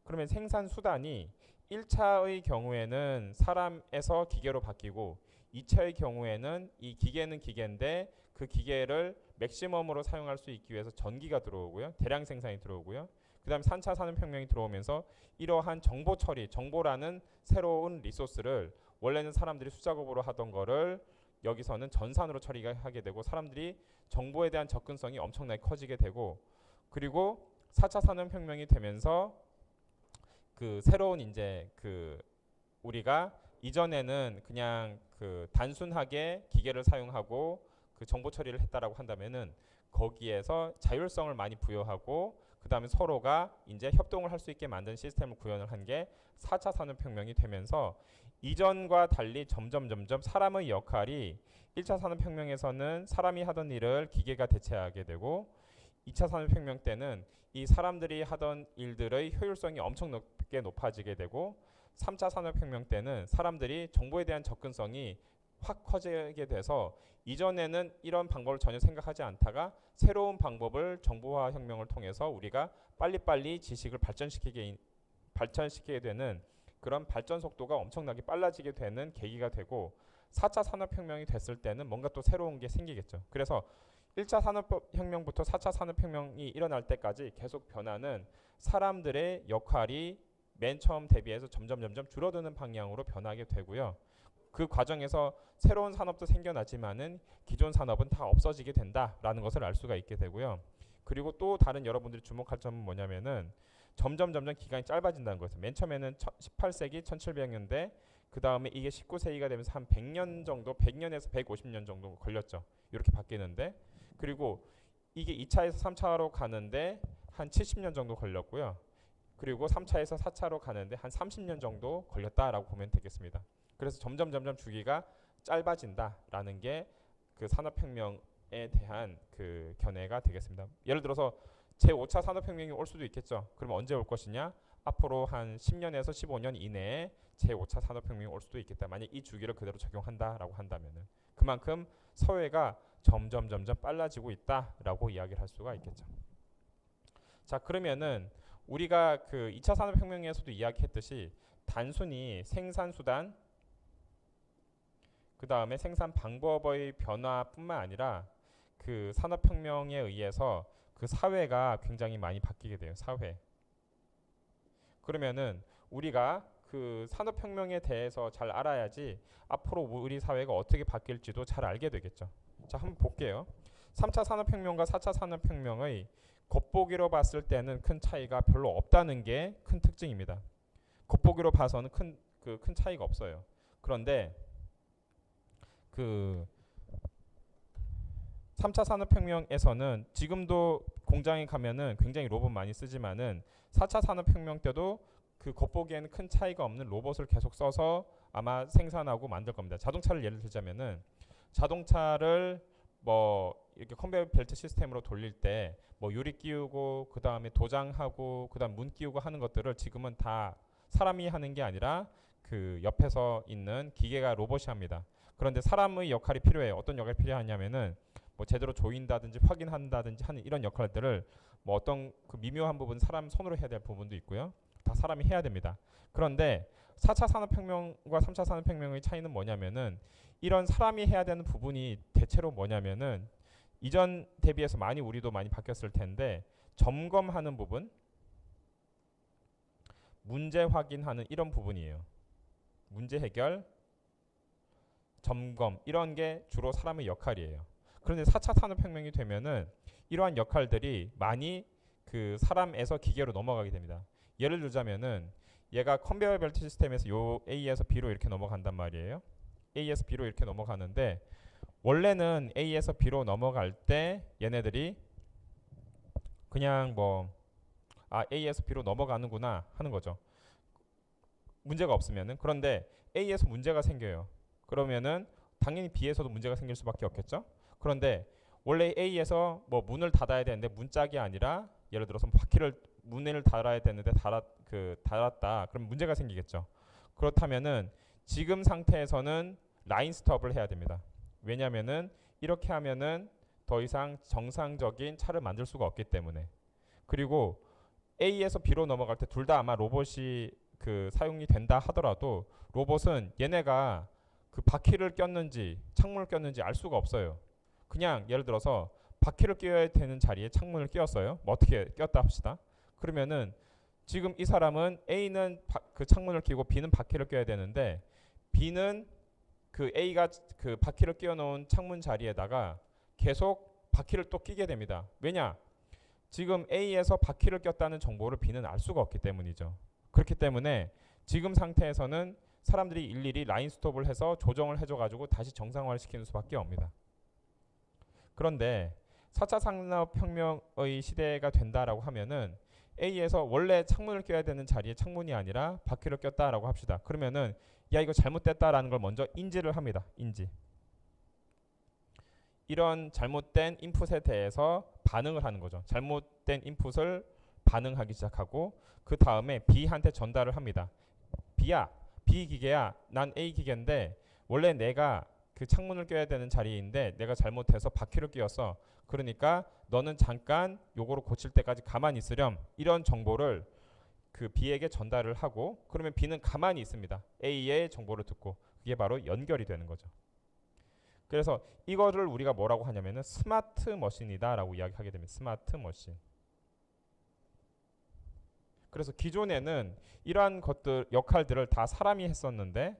그러면 생산 수단이 1차의 경우에는 사람에서 기계로 바뀌고 2차의 경우에는 이 기계는 기계인데 그 기계를 맥시멈으로 사용할 수 있기 위해서 전기가 들어오고요. 대량 생산이 들어오고요. 그다음에 3차 산업혁명이 들어오면서 이러한 정보 처리, 정보라는 새로운 리소스를 원래는 사람들이 수작업으로 하던 거를 여기서는 전산으로 처리하게 되고 사람들이 정보에 대한 접근성이 엄청나게 커지게 되고 그리고 4차 산업혁명이 되면서 그 새로운 이제 그 우리가 이전에는 그냥 그 단순하게 기계를 사용하고 그 정보 처리를 했다라고 한다면은 거기에서 자율성을 많이 부여하고 그다음에 서로가 이제 협동을 할 수 있게 만든 시스템을 구현을 한 게 4차 산업혁명이 되면서 이전과 달리 점점 사람의 역할이 1차 산업혁명에서는 사람이 하던 일을 기계가 대체하게 되고 2차 산업혁명 때는 이 사람들이 하던 일들의 효율성이 엄청 높아지게 되고 3차 산업혁명 때는 사람들이 정보에 대한 접근성이 확 커지게 돼서 이전에는 이런 방법을 전혀 생각하지 않다가 새로운 방법을 정보화 혁명을 통해서 우리가 빨리빨리 지식을 발전시키게 되는 그런 발전 속도가 엄청나게 빨라지게 되는 계기가 되고 4차 산업혁명이 됐을 때는 뭔가 또 새로운 게 생기겠죠. 그래서 1차 산업혁명부터 4차 산업혁명이 일어날 때까지 계속 변하는 사람들의 역할이 맨 처음 대비해서 점점 줄어드는 방향으로 변하게 되고요. 그 과정에서 새로운 산업도 생겨나지만은 기존 산업은 다 없어지게 된다라는 것을 알 수가 있게 되고요. 그리고 또 다른 여러분들이 주목할 점은 뭐냐면은 점점 기간이 짧아진다는 거예요. 맨 처음에는 18세기 1700년대 그 다음에 이게 19세기가 되면서 한 100년 정도 100년에서 150년 정도 걸렸죠. 이렇게 바뀌는데 그리고 이게 2차에서 3차로 가는데 한 70년 정도 걸렸고요. 그리고 3차에서 4차로 가는데 한 30년 정도 걸렸다라고 보면 되겠습니다. 그래서 점점 주기가 짧아진다라는 게 그 산업혁명에 대한 그 견해가 되겠습니다. 예를 들어서 제5차 산업혁명이 올 수도 있겠죠. 그럼 언제 올 것이냐? 앞으로 한 10년에서 15년 이내에 제5차 산업혁명이 올 수도 있겠다. 만약 이 주기를 그대로 적용한다라고 한다면은 그만큼 사회가 점점 빨라지고 있다라고 이야기를 할 수가 있겠죠. 자, 그러면은 우리가 그 2차 산업혁명에서도 이야기했듯이 단순히 생산 수단 그 다음에 생산 방법의 변화뿐만 아니라 그 산업혁명에 의해서 그 사회가 굉장히 많이 바뀌게 돼요. 사회. 그러면은 우리가 그 산업혁명에 대해서 잘 알아야지 앞으로 우리 사회가 어떻게 바뀔지도 잘 알게 되겠죠. 자, 한번 볼게요. 3차 산업혁명과 4차 산업혁명의 겉보기로 봤을 때는 큰 차이가 별로 없다는 게 큰 특징입니다. 겉보기로 봐서는 큰 차이가 없어요. 그런데 그 3차 산업혁명에서는 지금도 공장에 가면은 굉장히 로봇 많이 쓰지만은 4차 산업혁명 때도 그 겉보기에는 큰 차이가 없는 로봇을 계속 써서 아마 생산하고 만들 겁니다. 자동차를 예를 들자면은 자동차를 뭐 이렇게 컨베이어 벨트 시스템으로 돌릴 때 뭐 유리 끼우고 그 다음에 도장하고 그 다음 문 끼우고 하는 것들을 지금은 다 사람이 하는 게 아니라 그 옆에서 있는 기계가 로봇이 합니다. 그런데 사람의 역할이 필요해요. 어떤 역할이 필요하냐면은 뭐 제대로 조인다든지 확인한다든지 하는 이런 역할들을 뭐 어떤 그 미묘한 부분 사람 손으로 해야 될 부분도 있고요. 다 사람이 해야 됩니다. 그런데 4차 산업혁명과 3차 산업혁명의 차이는 뭐냐면은 이런 사람이 해야 되는 부분이 대체로 뭐냐면은 이전 대비해서 많이 우리도 많이 바뀌었을 텐데 점검하는 부분, 문제 확인하는 이런 부분이에요. 문제 해결, 점검 이런 게 주로 사람의 역할이에요. 그런데 4차 산업혁명이 되면은 이러한 역할들이 많이 그 사람에서 기계로 넘어가게 됩니다. 예를 들자면은 얘가 컨베이어 벨트 시스템에서 요 A에서 B로 이렇게 넘어간단 말이에요. A에서 B로 이렇게 넘어가는데 원래는 A에서 B로 넘어갈 때 얘네들이 그냥 뭐 A에서 B로 넘어가는구나 하는 거죠. 문제가 없으면은. 그런데 A에서 문제가 생겨요. 그러면은 당연히 B에서도 문제가 생길 수밖에 없겠죠. 그런데 원래 A에서 뭐 문을 닫아야 되는데 문짝이 아니라 예를 들어서 바퀴를 문을 달아야 되는데 달았다. 그럼 문제가 생기겠죠. 그렇다면은 지금 상태에서는 라인 스톱을 해야 됩니다. 왜냐면은 이렇게 하면은 더 이상 정상적인 차를 만들 수가 없기 때문에. 그리고 A에서 B로 넘어갈 때 둘 다 아마 로봇이 그 사용이 된다 하더라도 로봇은 얘네가 그 바퀴를 꼈는지 창문을 꼈는지 알 수가 없어요. 그냥 예를 들어서 바퀴를 끼워야 되는 자리에 창문을 끼웠어요. 뭐 어떻게 꼈다 합시다. 그러면은 지금 이 사람은 A는 그 창문을 끼고 B는 바퀴를 껴야 되는데 B는 그 A가 그 바퀴를 끼워 놓은 창문 자리에다가 계속 바퀴를 또 끼게 됩니다. 왜냐? 지금 A에서 바퀴를 꼈다는 정보를 B는 알 수가 없기 때문이죠. 그렇기 때문에 지금 상태에서는 사람들이 일일이 라인 스톱을 해서 조정을 해줘 가지고 다시 정상화를 시키는 수밖에 없습니다. 그런데 4차 산업혁명의 시대가 된다라고 하면은 A에서 원래 창문을 껴야 되는 자리에 창문이 아니라 바퀴를 꼈다라고 합시다. 그러면은 야 이거 잘못됐다라는 걸 먼저 인지를 합니다. 인지. 이런 잘못된 인풋에 대해서 반응을 하는 거죠. 잘못된 인풋을 반응하기 시작하고 그 다음에 B한테 전달을 합니다. B야, B 기계야, 난 A 기계인데 원래 내가 그 창문을 껴야 되는 자리인데 내가 잘못해서 바퀴를 끼웠어. 그러니까 너는 잠깐 요거를 고칠 때까지 가만히 있으렴. 이런 정보를 그 B에게 전달을 하고 그러면 B는 가만히 있습니다. A의 정보를 듣고 그게 바로 연결이 되는 거죠. 그래서 이거를 우리가 뭐라고 하냐면은 스마트 머신이다라고 이야기하게 됩니다. 스마트 머신. 그래서 기존에는 이러한 것들 역할들을 다 사람이 했었는데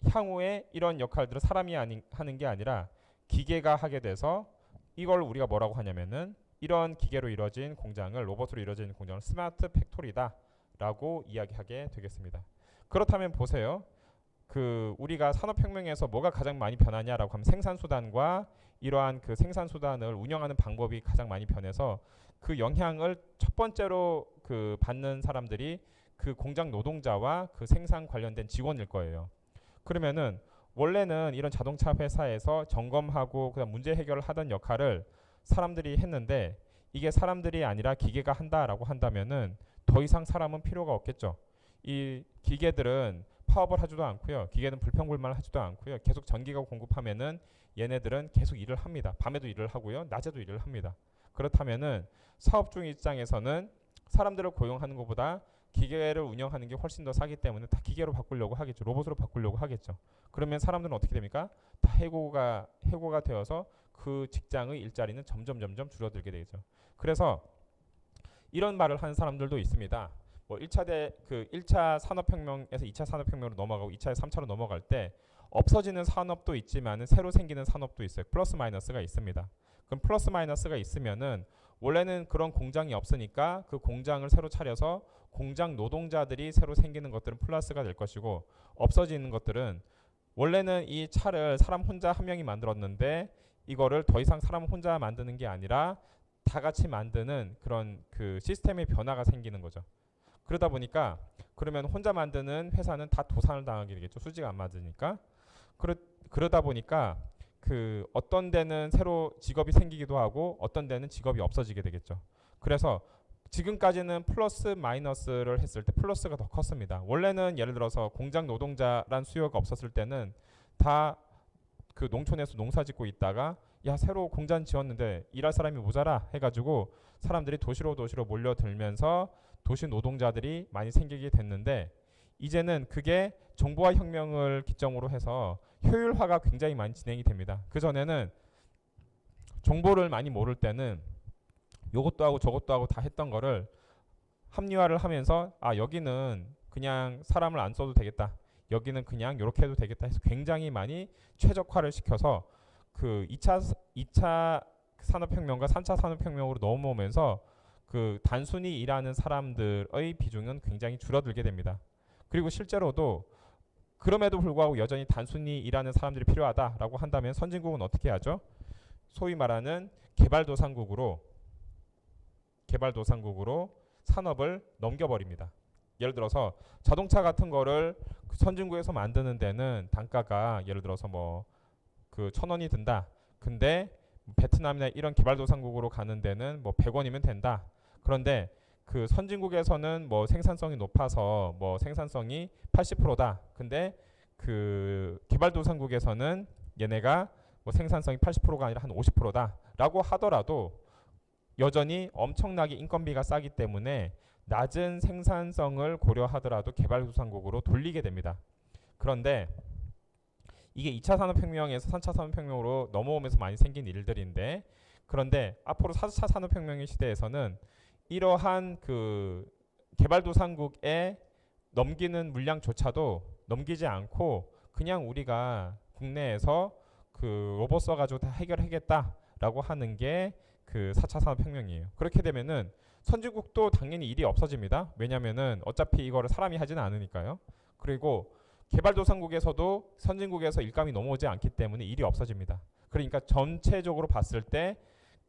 향후에 이런 역할들을 사람이 하는 게 아니라 기계가 하게 돼서 이걸 우리가 뭐라고 하냐면은 이런 기계로 이루어진 공장을 로봇으로 이루어진 공장을 스마트 팩토리다라고 이야기하게 되겠습니다. 그렇다면 보세요. 그 우리가 산업혁명에서 뭐가 가장 많이 변하냐라고 하면 생산수단과 이러한 그 생산수단을 운영하는 방법이 가장 많이 변해서 그 영향을 첫 번째로 그 받는 사람들이 그 공장 노동자와 그 생산 관련된 직원일 거예요. 그러면은 원래는 이런 자동차 회사에서 점검하고 그다음 문제 해결을 하던 역할을 사람들이 했는데 이게 사람들이 아니라 기계가 한다라고 한다면은 더 이상 사람은 필요가 없겠죠. 이 기계들은 파업을 하지도 않고요. 기계는 불평불만을 하지도 않고요. 계속 전기가 공급하면은 얘네들은 계속 일을 합니다. 밤에도 일을 하고요. 낮에도 일을 합니다. 그렇다면은 사업주 입장에서는 사람들을 고용하는 것보다 기계를 운영하는 게 훨씬 더 싸기 때문에 다 기계로 바꾸려고 하겠죠. 로봇으로 바꾸려고 하겠죠. 그러면 사람들은 어떻게 됩니까? 다 해고가 되어서 그 직장의 일자리는 점점 줄어들게 되죠. 그래서 이런 말을 하는 사람들도 있습니다. 뭐 1차 산업혁명에서 2차 산업혁명으로 넘어가고 2차에서 3차로 넘어갈 때 없어지는 산업도 있지만은 새로 생기는 산업도 있어요. 플러스 마이너스가 있습니다. 그럼 플러스 마이너스가 있으면은 원래는 그런 공장이 없으니까 그 공장을 새로 차려서 공장 노동자들이 새로 생기는 것들은 플러스가 될 것이고, 없어지는 것들은 원래는 이 차를 사람 혼자 한 명이 만들었는데 이거를 더 이상 사람 혼자 만드는 게 아니라 다 같이 만드는 그런 그 시스템의 변화가 생기는 거죠. 그러다 보니까 그러면 혼자 만드는 회사는 다 도산을 당하게 되겠죠. 수지가 안 맞으니까. 그러다 보니까 그 어떤 데는 새로 직업이 생기기도 하고 어떤 데는 직업이 없어지게 되겠죠. 그래서 지금까지는 플러스 마이너스를 했을 때 플러스가 더 컸습니다. 원래는 예를 들어서 공장 노동자란 수요가 없었을 때는 다 그 농촌에서 농사 짓고 있다가 야 새로 공장 지었는데 일할 사람이 모자라 해가지고 사람들이 도시로 몰려들면서 도시 노동자들이 많이 생기게 됐는데, 이제는 그게 정보화 혁명을 기점으로 해서 효율화가 굉장히 많이 진행이 됩니다. 그 전에는 정보를 많이 모를 때는 요것도 하고 저것도 하고 다 했던 거를 합리화를 하면서 아 여기는 그냥 사람을 안 써도 되겠다, 여기는 그냥 이렇게 해도 되겠다 해서 굉장히 많이 최적화를 시켜서 그 2차 산업혁명과 3차 산업혁명으로 넘어오면서 그 단순히 일하는 사람들의 비중은 굉장히 줄어들게 됩니다. 그리고 실제로도 그럼에도 불구하고 여전히 단순히 일하는 사람들이 필요하다라고 한다면 선진국은 어떻게 하죠? 소위 말하는 개발도상국으로 산업을 넘겨버립니다. 예를 들어서 자동차 같은 거를 선진국에서 만드는 데는 단가가 예를 들어서 뭐 그 1,000원이 든다. 근데 베트남이나 이런 개발도상국으로 가는 데는 뭐 100원이면 된다. 그런데 그 선진국에서는 뭐 생산성이 높아서 뭐 생산성이 80%다. 근데 그 개발도상국에서는 얘네가 뭐 생산성이 80%가 아니라 한 50%다라고 하더라도 여전히 엄청나게 인건비가 싸기 때문에 낮은 생산성을 고려하더라도 개발도상국으로 돌리게 됩니다. 그런데 이게 2차 산업혁명에서 3차 산업혁명으로 넘어오면서 많이 생긴 일들인데, 그런데 앞으로 4차 산업혁명의 시대에서는 이러한 그 개발도상국에 넘기는 물량조차도 넘기지 않고 그냥 우리가 국내에서 그 로봇 써가지고 다 해결하겠다라고 하는 게 그 4차 산업혁명이에요. 그렇게 되면은 선진국도 당연히 일이 없어집니다. 왜냐면은 어차피 이거를 사람이 하지는 않으니까요. 그리고 개발도상국에서도 선진국에서 일감이 넘어오지 않기 때문에 일이 없어집니다. 그러니까 전체적으로 봤을 때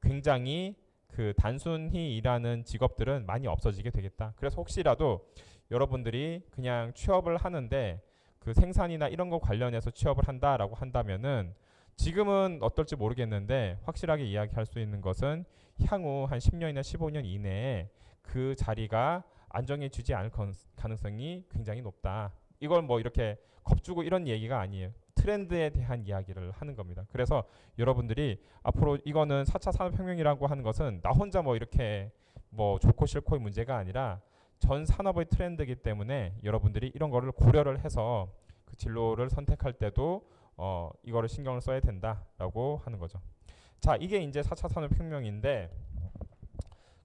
굉장히 그 단순히 일하는 직업들은 많이 없어지게 되겠다. 그래서 혹시라도 여러분들이 그냥 취업을 하는데 그 생산이나 이런 거 관련해서 취업을 한다라고 한다면은 지금은 어떨지 모르겠는데 확실하게 이야기할 수 있는 것은 향후 한 10년이나 15년 이내에 그 자리가 안정해지지 않을 가능성이 굉장히 높다. 이걸 뭐 이렇게 겁주고 이런 얘기가 아니에요. 트렌드에 대한 이야기를 하는 겁니다. 그래서 여러분들이 앞으로 이거는 4차 산업혁명이라고 하는 것은 나 혼자 뭐 이렇게 뭐 좋고 싫고의 문제가 아니라 전 산업의 트렌드이기 때문에 여러분들이 이런 거를 고려를 해서 그 진로를 선택할 때도 이거를 신경을 써야 된다라고 하는 거죠. 자, 이게 이제 4차 산업혁명인데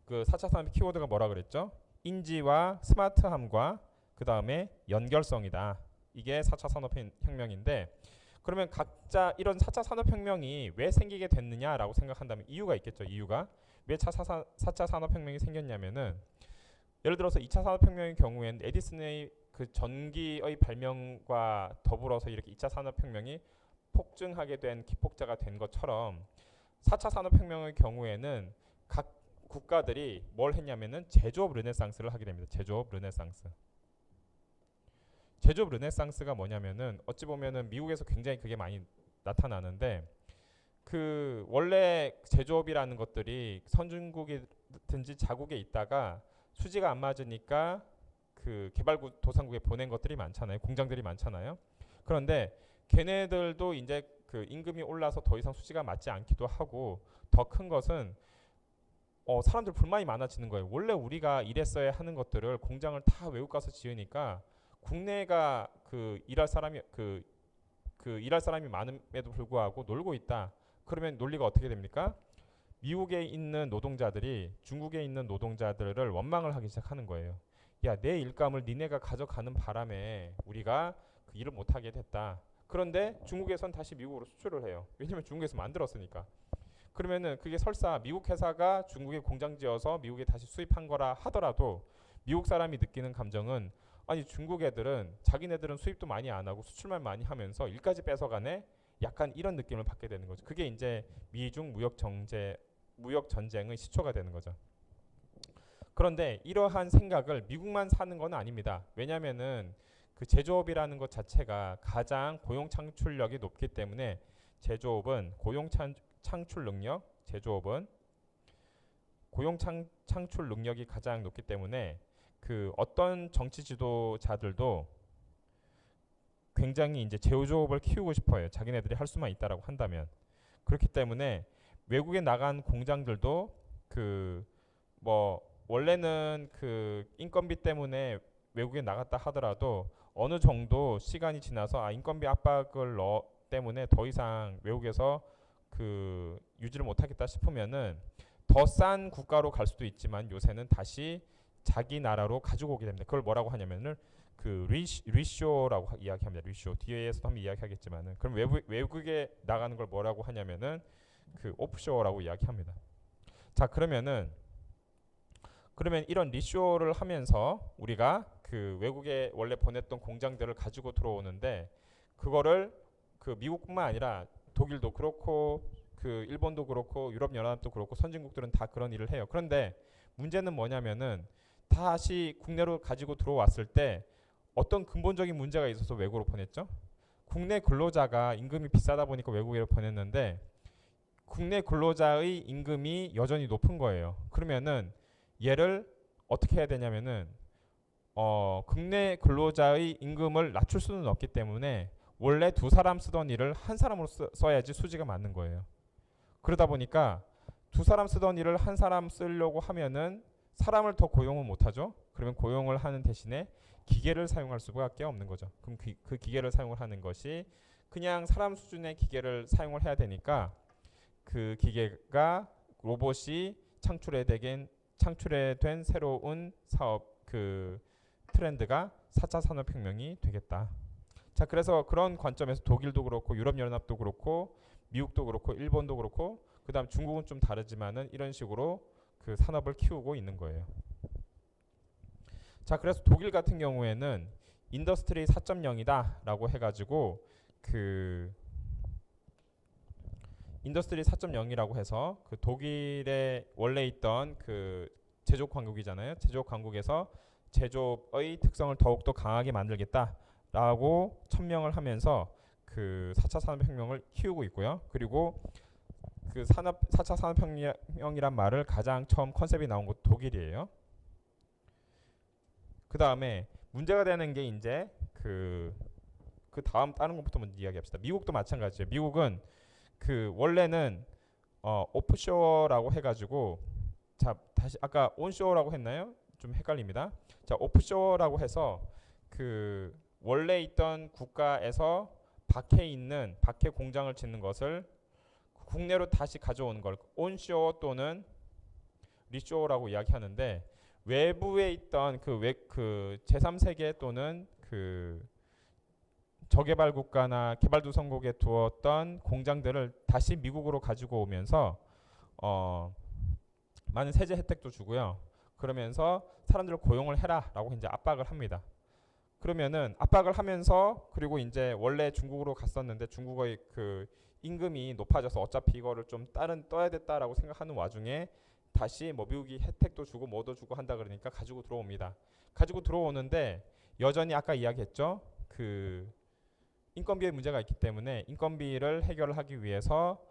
그 4차 산업 키워드가 뭐라 그랬죠? 인지와 스마트함과 그 다음에 연결성이다. 이게 4차 산업혁명인데, 그러면 각자 이런 4차 산업혁명이 왜 생기게 됐느냐라고 생각한다면 이유가 있겠죠. 이유가 왜 4차 산업혁명이 생겼냐면은 예를 들어서 2차 산업혁명의 경우에는 에디슨의 그 전기의 발명과 더불어서 이렇게 2차 산업혁명이 폭증하게 된 기폭제가 된 것처럼 4차 산업혁명의 경우에는 각 국가들이 뭘 했냐면은 제조업 르네상스를 하게 됩니다. 제조업 르네상스. 제조업 르네상스가 뭐냐면은 어찌 보면은 미국에서 굉장히 그게 많이 나타나는데, 그 원래 제조업이라는 것들이 선진국이든지 자국에 있다가 수지가 안 맞으니까 그 개발도상국에 보낸 것들이 많잖아요. 공장들이 많잖아요. 그런데 걔네들도 이제 그 임금이 올라서 더 이상 수지가 맞지 않기도 하고, 더 큰 것은 사람들 불만이 많아지는 거예요. 원래 우리가 일했어야 하는 것들을 공장을 다 외국 가서 지으니까 국내가 그 일할 사람이 일할 사람이 많음에도 불구하고 놀고 있다. 그러면 논리가 어떻게 됩니까? 미국에 있는 노동자들이 중국에 있는 노동자들을 원망을 하기 시작하는 거예요. 야, 내 일감을 니네가 가져가는 바람에 우리가 그 일을 못 하게 됐다. 그런데 중국에선 다시 미국으로 수출을 해요. 왜냐면 중국에서 만들었으니까. 그러면은 그게 설사 미국 회사가 중국에 공장 지어서 미국에 다시 수입한 거라 하더라도 미국 사람이 느끼는 감정은 아니 중국 애들은 자기네들은 수입도 많이 안 하고 수출만 많이 하면서 일까지 뺏어가네. 약간 이런 느낌을 받게 되는 거죠. 그게 이제 미중 무역 전쟁의 시초가 되는 거죠. 그런데 이러한 생각을 미국만 사는 건 아닙니다. 왜냐면은 그 제조업이라는 것 자체가 가장 고용 창출력이 높기 때문에 제조업은 창출 능력, 제조업은 창출 능력이 가장 높기 때문에 그 어떤 정치 지도자들도 굉장히 이제 제조업을 키우고 싶어요. 자기네들이 할 수만 있다라고 한다면. 그렇기 때문에 외국에 나간 공장들도 그 뭐 원래는 그 인건비 때문에 외국에 나갔다 하더라도 어느 정도 시간이 지나서 인건비 압박을 때문에 더 이상 외국에서 그 유지를 못하겠다 싶으면은 더 싼 국가로 갈 수도 있지만 요새는 다시 자기 나라로 가지고 오게 됩니다. 그걸 뭐라고 하냐면은 그 리쇼라고 이야기합니다. 리쇼 뒤에서도 한번 이야기하겠지만은 그럼 외국에 나가는 걸 뭐라고 하냐면은 그 오프쇼어라고 이야기합니다. 자 그러면 이런 리쇼를 하면서 우리가 그 외국에 원래 보냈던 공장들을 가지고 들어오는데 그거를 그 미국뿐만 아니라 독일도 그렇고 그 일본도 그렇고 유럽 연합도 그렇고 선진국들은 다 그런 일을 해요. 그런데 문제는 뭐냐면은 다시 국내로 가지고 들어왔을 때 어떤 근본적인 문제가 있어서 외국으로 보냈죠. 국내 근로자가 임금이 비싸다 보니까 외국으로 보냈는데 국내 근로자의 임금이 여전히 높은 거예요. 그러면은 얘를 어떻게 해야 되냐면은 국내 근로자의 임금을 낮출 수는 없기 때문에 원래 두 사람 쓰던 일을 한 사람으로 써야지 수지가 맞는 거예요. 그러다 보니까 두 사람 쓰던 일을 한 사람 쓰려고 하면은 사람을 더 고용을 못하죠. 그러면 고용을 하는 대신에 기계를 사용할 수밖에 없는 거죠. 그럼 그 기계를 사용을 하는 것이 그냥 사람 수준의 기계를 사용을 해야 되니까 그 기계가 로봇이 창출해 된 새로운 사업 그 트렌드가 4차 산업혁명이 되겠다. 자, 그래서 그런 관점에서 독일도 그렇고 유럽연합도 그렇고 미국도 그렇고 일본도 그렇고 그다음 중국은 좀 다르지만은 이런 식으로 그 산업을 키우고 있는 거예요. 자, 그래서 독일 같은 경우에는 인더스트리 4.0이다라고 해가지고 그 인더스트리 4.0이라고 해서 그 독일에 원래 있던 그 제조업 강국이잖아요. 제조업 강국에서 제조업의 특성을 더욱더 강하게 만들겠다라고 천명을 하면서 그 4차 산업혁명을 키우고 있고요. 그리고 그 4차 산업혁명이란 말을 가장 처음 컨셉이 나온 곳 독일이에요. 그 다음에 문제가 되는 게 이제 그 다음 다른 것부터 먼저 이야기합시다. 미국도 마찬가지예요. 미국은 그 원래는 오프쇼어라고 해가지고 자 다시 아까 온쇼어라고 했나요? 좀 헷갈립니다. 자 오프쇼어라고 해서 그 원래 있던 국가에서 밖에 공장을 짓는 것을 국내로 다시 가져오는 걸 온쇼어 또는 리쇼어라고 이야기하는데 외부에 있던 그 제3세계 또는 그 저개발 국가나 개발도상국에 두었던 공장들을 다시 미국으로 가지고 오면서 많은 세제 혜택도 주고요. 그러면서 사람들을 고용을 해라라고 이제 압박을 합니다. 그러면은 압박을 하면서 그리고 이제 원래 중국으로 갔었는데 중국의 그 임금이 높아져서 어차피 이거를 좀 떠야 됐다라고 생각하는 와중에 다시 뭐 미국이 혜택도 주고 뭐도 주고 한다 그러니까 가지고 들어옵니다. 가지고 들어오는데 여전히 아까 이야기했죠. 그 인건비의 문제가 있기 때문에 인건비를 해결을 하기 위해서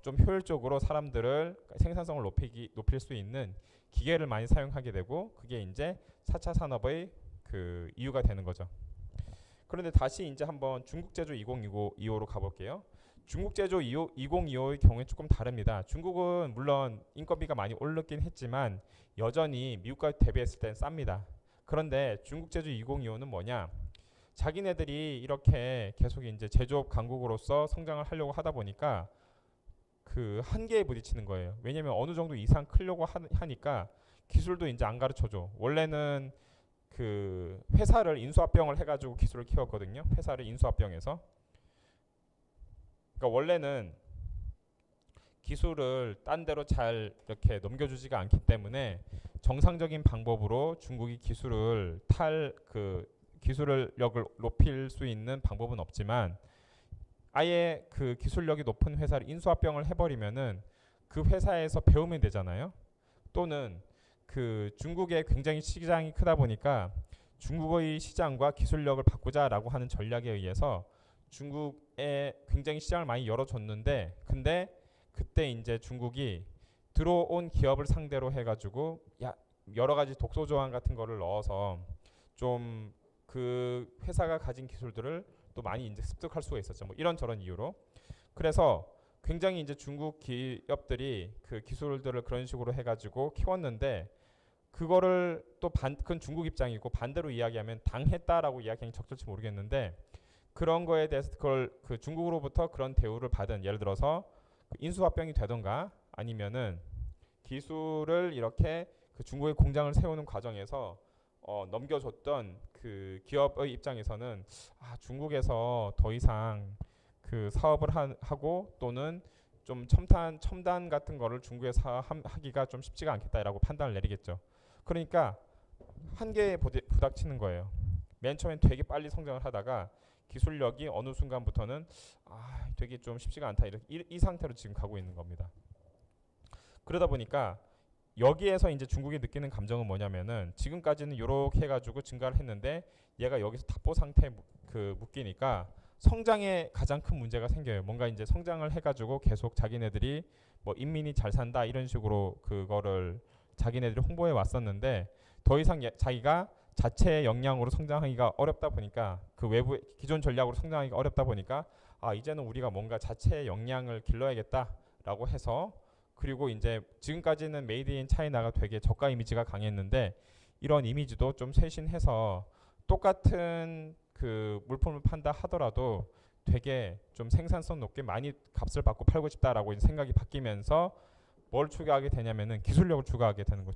좀 효율적으로 사람들을 생산성을 높일 수 있는 기계를 많이 사용하게 되고 그게 이제 4차 산업의 그 이유가 되는 거죠. 그런데 다시 이제 한번 중국 제조 2025로 가볼게요. 중국 제조 2025의 경우에 조금 다릅니다. 중국은 물론 인건비가 많이 오르긴 했지만 여전히 미국과 대비했을 땐 쌉니다. 그런데 중국 제조 2025는 뭐냐? 자기네들이 이렇게 계속 이제 제조업 강국으로서 성장을 하려고 하다 보니까 그 한계에 부딪히는 거예요. 왜냐면 어느 정도 이상 크려고 하니까 기술도 이제 안 가르쳐줘. 원래는 그 회사를 인수합병을 해가지고 기술을 키웠거든요. 회사를 인수합병해서. 그러니까 원래는 기술을 딴 데로 잘 이렇게 넘겨주지가 않기 때문에 정상적인 방법으로 중국이 기술력을 높일 수 있는 방법은 없지만 아예 그 기술력이 높은 회사를 인수합병을 해버리면은 그 회사에서 배우면 되잖아요. 또는 그 중국의 굉장히 시장이 크다 보니까 중국의 시장과 기술력을 바꾸자라고 하는 전략에 의해서 중국에 굉장히 시장을 많이 열어줬는데 근데 그때 이제 중국이 들어온 기업을 상대로 해가지고 여러 가지 독소 조항 같은 거를 넣어서 좀 그 회사가 가진 기술들을 또 많이 이제 습득할 수가 있었죠. 뭐 이런저런 이유로. 그래서 굉장히 이제 중국 기업들이 그 기술들을 그런 식으로 해가지고 키웠는데 그거를 그건 중국 입장이고 반대로 이야기하면 당했다라고 이야기하기 적절치 모르겠는데 그런 거에 대해서 그걸 그 중국으로부터 그런 대우를 받은 예를 들어서 인수합병이 되던가 아니면은 기술을 이렇게 그 중국의 공장을 세우는 과정에서 넘겨줬던 그 기업의 입장에서는 중국에서 더 이상 그 사업을 하고 또는 좀 첨단 같은 거를 중국에서 하기가 좀 쉽지가 않겠다라고 판단을 내리겠죠. 그러니까 한계에 부닥치는 거예요. 맨 처음엔 되게 빨리 성장을 하다가 기술력이 어느 순간부터는 되게 좀 쉽지가 않다 이 상태로 지금 가고 있는 겁니다. 그러다 보니까 여기에서 이제 중국이 느끼는 감정은 뭐냐면은 지금까지는 이렇게 해가지고 증가를 했는데 얘가 여기서 답보 상태에 묶이니까 성장에 가장 큰 문제가 생겨요. 뭔가 이제 성장을 해가지고 계속 자기네들이 뭐 인민이 잘 산다 이런 식으로 그거를 자기네들이 홍보해 왔었는데 더 이상 자기가 자체의 역량으로 성장하기가 어렵다 보니까 그 외부 기존 전략으로 성장하기가 어렵다 보니까 이제는 우리가 뭔가 자체의 역량을 길러야겠다라고 해서 그리고 이제 지금까지는 메이드 인 차이나가 되게 저가 이미지가 강했는데 이런 이미지도 좀 쇄신해서 똑같은 그 물품을 판다 하더라도 되게 좀 생산성 높게 많이 값을 받고 팔고 싶다라고 생각이 바뀌면서 뭘 추구하게 되냐면은 기술력을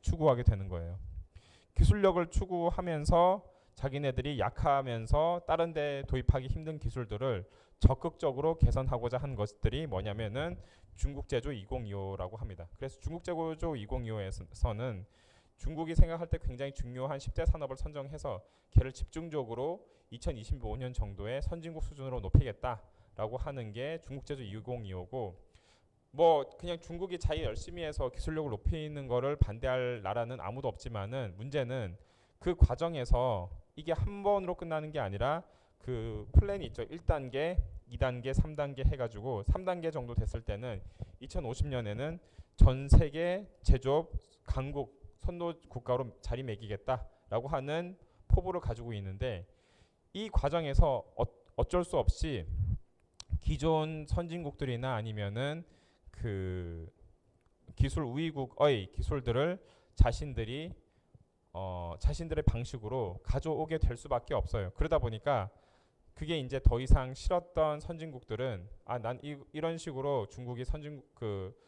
추구하게 되는 거예요. 기술력을 추구하면서 자기네들이 약하면서 다른 데 도입하기 힘든 기술들을 적극적으로 개선하고자 한 것들이 뭐냐면은 중국 제조 2025라고 합니다. 그래서 중국 제조 2025에서는 중국이 생각할 때 굉장히 중요한 10대 산업을 선정해서 걔를 집중적으로 2025년 정도의 선진국 수준으로 높이겠다라고 하는 게 중국 제조 2025고 뭐 그냥 중국이 자기 열심히 해서 기술력을 높이는 거를 반대할 나라는 아무도 없지만은 문제는 그 과정에서 이게 한 번으로 끝나는 게 아니라 그 플랜이 있죠. 1단계, 2단계, 3단계 해가지고 3단계 정도 됐을 때는 2050년에는 전 세계 제조업 강국 선도 국가로 자리매기겠다라고 하는 포부를 가지고 있는데 이 과정에서 어쩔 수 없이 기존 선진국들이나 아니면은 그 기술 우위국의 기술들을 자신들의 방식으로 가져오게 될 수밖에 없어요. 그러다 보니까 그게 이제 더 이상 싫었던 선진국들은 난 이런 식으로 중국이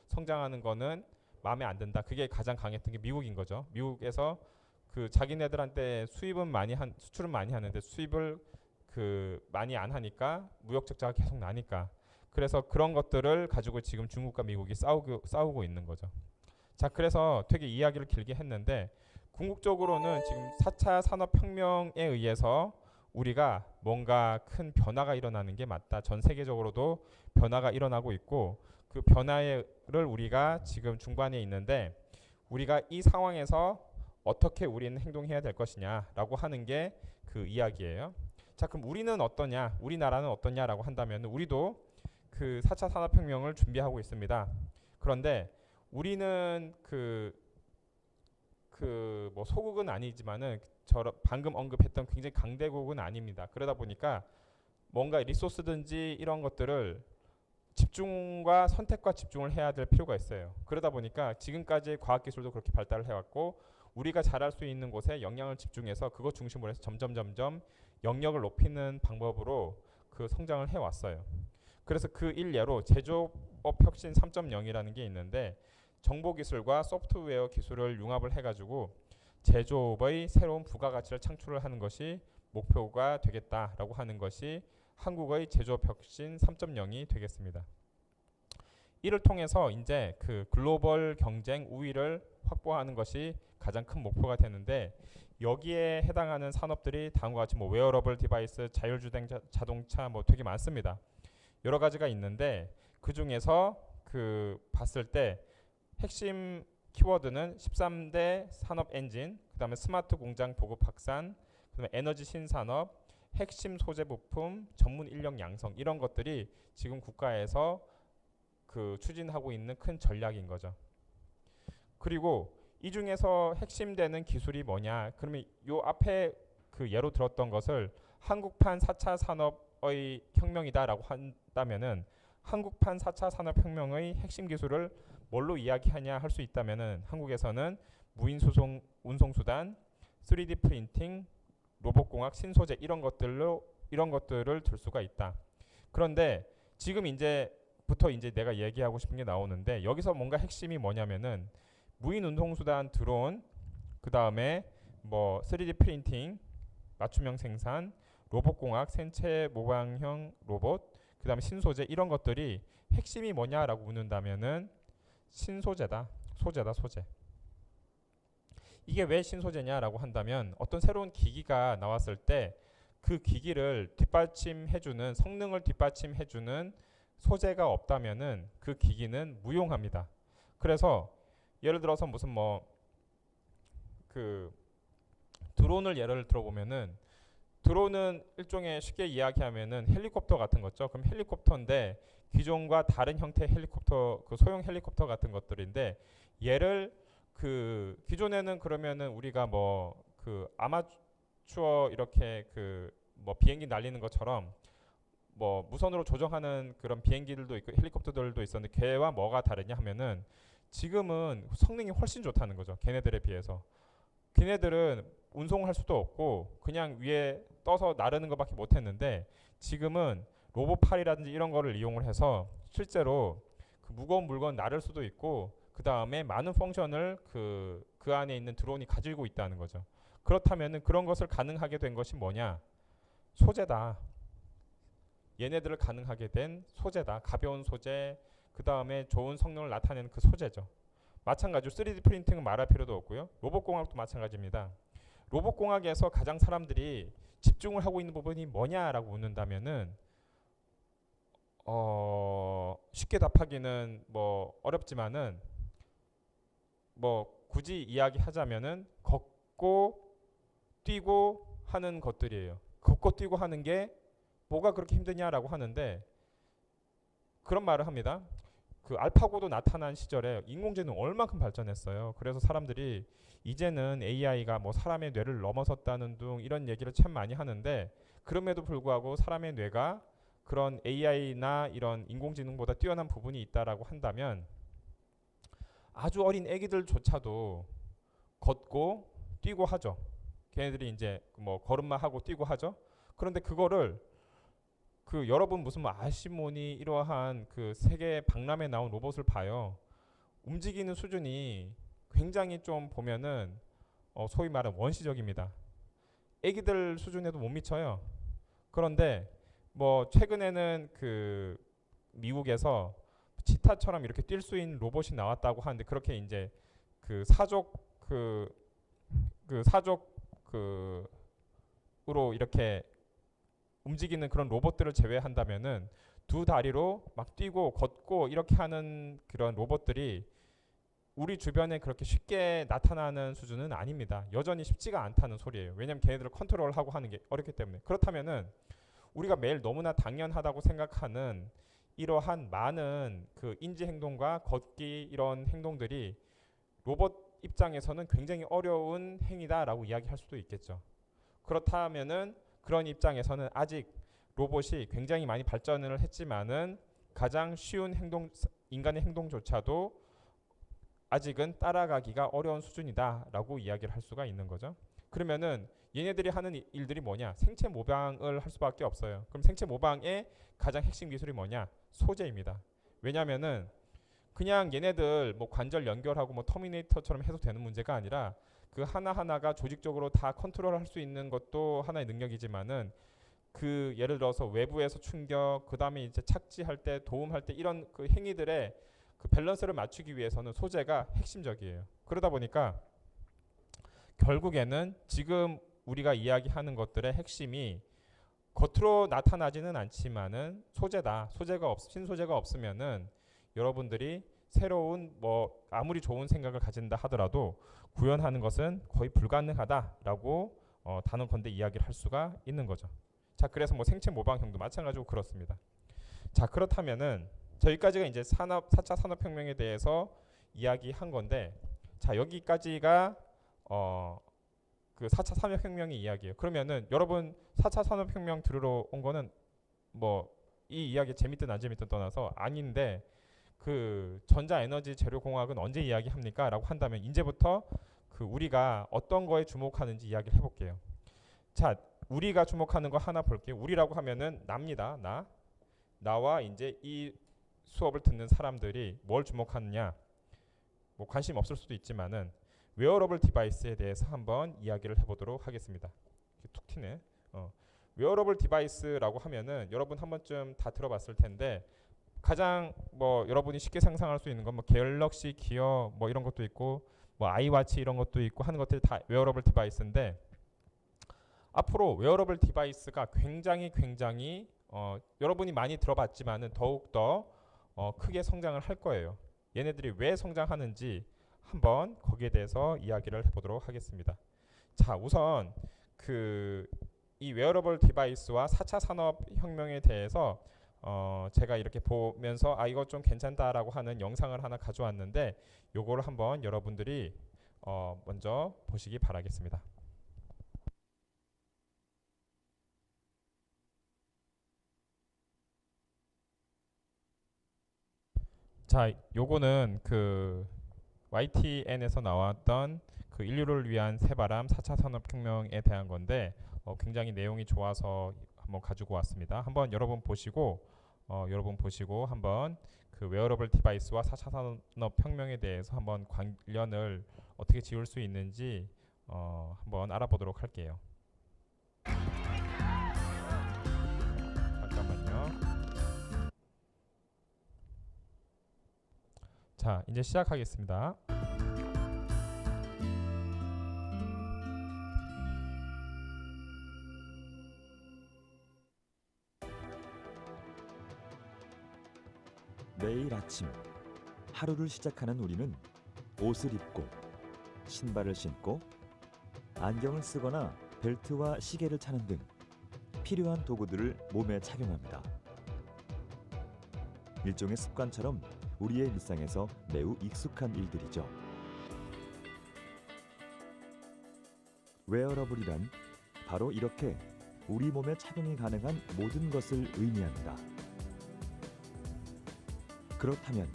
성장하는 거는 마음에 안 든다. 그게 가장 강했던 게 미국인 거죠. 미국에서 그 자기네들한테 수출은 많이 하는데 수입을 많이 안 하니까 무역 적자가 계속 나니까 그래서 그런 것들을 가지고 지금 중국과 미국이 싸우고 있는 거죠. 자, 그래서 되게 이야기를 길게 했는데 궁극적으로는 지금 4차 산업혁명에 의해서 우리가 뭔가 큰 변화가 일어나는 게 맞다. 전 세계적으로도 변화가 일어나고 있고 그 변화를 우리가 지금 중반에 있는데 우리가 이 상황에서 어떻게 우리는 행동해야 될 것이냐라고 하는 게 그 이야기예요. 자, 그럼 우리는 어떠냐? 우리나라는 어떠냐라고 한다면 우리도 그 4차 산업혁명을 준비하고 있습니다. 그런데 우리는 뭐 소국은 아니지만은 방금 언급했던 굉장히 강대국은 아닙니다. 그러다 보니까 뭔가 리소스든지 이런 것들을 선택과 집중을 해야 될 필요가 있어요. 그러다 보니까 지금까지 과학기술도 그렇게 발달을 해왔고 우리가 잘할 수 있는 곳에 역량을 집중해서 그것 중심으로 해서 점점 영역을 높이는 방법으로 그 성장을 해왔어요. 그래서 그 일례로 제조업 혁신 3.0이라는 게 있는데 정보기술과 소프트웨어 기술을 융합을 해가지고 제조업의 새로운 부가가치를 창출을 하는 것이 목표가 되겠다라고 하는 것이 한국의 제조업 혁신 3.0이 되겠습니다. 이를 통해서 이제 그 글로벌 경쟁 우위를 확보하는 것이 가장 큰 목표가 되는데, 여기에 해당하는 산업들이 다음과 같이 뭐 웨어러블 디바이스, 자율주행 자동차 뭐 되게 많습니다. 여러 가지가 있는데 그 중에서 그 봤을 때 핵심 키워드는 13대 산업 엔진, 그다음에 스마트 공장 보급 확산, 그다음에 에너지 신산업, 핵심 소재 부품, 전문 인력 양성, 이런 것들이 지금 국가에서 그 추진하고 있는 큰 전략인 거죠. 그리고 이 중에서 핵심되는 기술이 뭐냐? 그러면 요 앞에 그 예로 들었던 것을 한국판 4차 산업의 혁명이다라고 한다면은, 한국판 4차 산업혁명의 핵심 기술을 뭘로 이야기하냐 할 수 있다면은, 한국에서는 무인 수송 운송수단, 3D 프린팅, 로봇공학, 신소재, 이런 것들을 들 수가 있다. 그런데 지금 이제부터 이제 내가 얘기하고 싶은 게 나오는데, 여기서 뭔가 핵심이 뭐냐면은 무인 운송수단 드론, 그 다음에 뭐 3D 프린팅, 맞춤형 생산, 로봇공학, 생체 모방형 로봇, 그 다음에 신소재, 이런 것들이 핵심이 뭐냐라고 묻는다면은 신소재다, 소재. 이게 왜 신소재냐라고 한다면, 어떤 새로운 기기가 나왔을 때 그 기기를 뒷받침해주는, 성능을 뒷받침해주는 소재가 없다면은 그 기기는 무용합니다. 그래서 예를 들어서 무슨 뭐 그 드론을 예를 들어보면은, 드론은 일종의 쉽게 이야기하면은 헬리콥터 같은 거죠. 그럼 헬리콥터인데 기존과 다른 형태의 헬리콥터, 그 소형 헬리콥터 같은 것들인데, 얘를 그 기존에는 그러면은 우리가 뭐 그 아마추어 이렇게 그 뭐 비행기 날리는 것처럼 뭐 무선으로 조정하는 그런 비행기들도 있고 헬리콥터들도 있었는데, 걔와 뭐가 다르냐 하면은 지금은 성능이 훨씬 좋다는 거죠. 걔네들에 비해서. 걔네들은 운송을 할 수도 없고 그냥 위에 떠서 나르는 것밖에 못 했는데, 지금은 로봇팔이라든지 이런 거를 이용을 해서 실제로 그 무거운 물건 나를 수도 있고, 그 다음에 많은 펑션을 그 안에 있는 드론이 가지고 있다는 거죠. 그렇다면은 그런 것을 가능하게 된 것이 뭐냐? 소재다. 얘네들을 가능하게 된 소재다. 가벼운 소재, 그 다음에 좋은 성능을 나타내는 그 소재죠. 마찬가지로 3D 프린팅은 말할 필요도 없고요. 로봇공학도 마찬가지입니다. 로봇공학에서 가장 사람들이 집중을 하고 있는 부분이 뭐냐라고 묻는다면은 쉽게 답하기는 뭐 어렵지만은, 뭐 굳이 이야기하자면은 걷고 뛰고 하는 것들이에요. 걷고 뛰고 하는 게 뭐가 그렇게 힘드냐라고 하는데, 그런 말을 합니다. 그 알파고도 나타난 시절에 인공지능 얼마큼 발전했어요. 그래서 사람들이 이제는 AI가 뭐 사람의 뇌를 넘어섰다는 둥 이런 얘기를 참 많이 하는데, 그럼에도 불구하고 사람의 뇌가 그런 AI나 이런 인공지능보다 뛰어난 부분이 있다라고 한다면, 아주 어린 애기들조차도 걷고 뛰고 하죠. 걔네들이 이제 뭐 걸음마 하고 뛰고 하죠. 그런데 그거를 그 여러분 무슨 뭐 아시모니 이러한 그 세계 박람회 나온 로봇을 봐요. 움직이는 수준이 굉장히 좀 보면은 소위 말하는 원시적입니다. 애기들 수준에도 못 미쳐요. 그런데 뭐 최근에는 그 미국에서 치타처럼 이렇게 뛸 수 있는 로봇이 나왔다고 하는데, 그렇게 이제 그 사족 으로 이렇게 움직이는 그런 로봇들을 제외한다면은 두 다리로 막 뛰고 걷고 이렇게 하는 그런 로봇들이 우리 주변에 그렇게 쉽게 나타나는 수준은 아닙니다. 여전히 쉽지가 않다는 소리예요. 왜냐하면 걔네들을 컨트롤하고 하는 게 어렵기 때문에. 그렇다면은 우리가 매일 너무나 당연하다고 생각하는 이러한 많은 그 인지 행동과 걷기 이런 행동들이 로봇 입장에서는 굉장히 어려운 행위다라고 이야기할 수도 있겠죠. 그렇다면은 그런 입장에서는 아직 로봇이 굉장히 많이 발전을 했지만은 가장 쉬운 인간의 행동조차도 아직은 따라가기가 어려운 수준이다라고 이야기를 할 수가 있는 거죠. 그러면은 얘네들이 하는 일들이 뭐냐? 생체 모방을 할 수밖에 없어요. 그럼 생체 모방의 가장 핵심 기술이 뭐냐? 소재입니다. 왜냐면은 그냥 얘네들 뭐 관절 연결하고 뭐 터미네이터처럼 해도 되는 문제가 아니라, 그 하나하나가 조직적으로 다 컨트롤할 수 있는 것도 하나의 능력이지만은 그 예를 들어서 외부에서 충격, 그 다음에 이제 착지할 때 도움할 때 이런 그 행위들의 그 밸런스를 맞추기 위해서는 소재가 핵심적이에요. 그러다 보니까 결국에는 지금 우리가 이야기하는 것들의 핵심이 겉으로 나타나지는 않지만은 소재다. 신소재가 없으면은 여러분들이 새로운 뭐 아무리 좋은 생각을 가진다 하더라도 구현하는 것은 거의 불가능하다라고 단언컨대 이야기를 할 수가 있는 거죠. 자, 그래서 뭐 생체 모방형도 마찬가지로 그렇습니다. 자, 그렇다면은 저기까지가 이제 4차 산업혁명에 대해서 이야기한 건데, 자, 여기까지가 그 4차 산업혁명의 이야기예요. 그러면은 여러분 4차 산업혁명 들으러 온 거는 뭐 이 이야기 재밌든 안 재밌든 떠나서 아닌데, 그 전자에너지 재료공학은 언제 이야기합니까? 라고 한다면 이제부터 그 우리가 어떤 거에 주목하는지 이야기를 해볼게요. 자, 우리가 주목하는 거 하나 볼게요. 우리라고 하면은 나입니다. 나와 이제 이 수업을 듣는 사람들이 뭘 주목하느냐, 뭐 관심 없을 수도 있지만은 웨어러블 디바이스에 대해서 한번 이야기를 해보도록 하겠습니다. 툭 튀네. 웨어러블 디바이스라고 하면은 여러분 한 번쯤 다 들어봤을 텐데, 가장 뭐 여러분이 쉽게 상상할 수 있는 건 뭐 갤럭시 기어 뭐 이런 것도 있고 뭐 아이워치 이런 것도 있고 하는 것들이 다 웨어러블 디바이스인데, 앞으로 웨어러블 디바이스가 굉장히 여러분이 많이 들어봤지만은 더욱더 크게 성장을 할 거예요. 얘네들이 왜 성장하는지 한번 거기에 대해서 이야기를 해보도록 하겠습니다. 자, 우선 이 웨어러블 디바이스와 4차 산업혁명에 대해서 제가 이렇게 보면서 이거 좀 괜찮다라고 하는 영상을 하나 가져왔는데, 요거를 한번 여러분들이 먼저 보시기 바라겠습니다. 자, 요거는 그 YTN에서 나왔던 그 인류를 위한 새바람 4차 산업혁명에 대한 건데, 굉장히 내용이 좋아서 한번 가지고 왔습니다. 한번 여러분 보시고 한번 그 웨어러블 디바이스와 4차 산업혁명에 대해서 한번 관련을 어떻게 지을 수 있는지 한번 알아보도록 할게요. 잠깐만요. 자, 이제 시작하겠습니다. 매일 아침 하루를 시작하는 우리는 옷을 입고 신발을 신고 안경을 쓰거나 벨트와 시계를 차는 등 필요한 도구들을 몸에 착용합니다. 일종의 습관처럼 우리의 일상에서 매우 익숙한 일들이죠. 웨어러블이란 바로 이렇게 우리 몸에 착용이 가능한 모든 것을 의미합니다. 그렇다면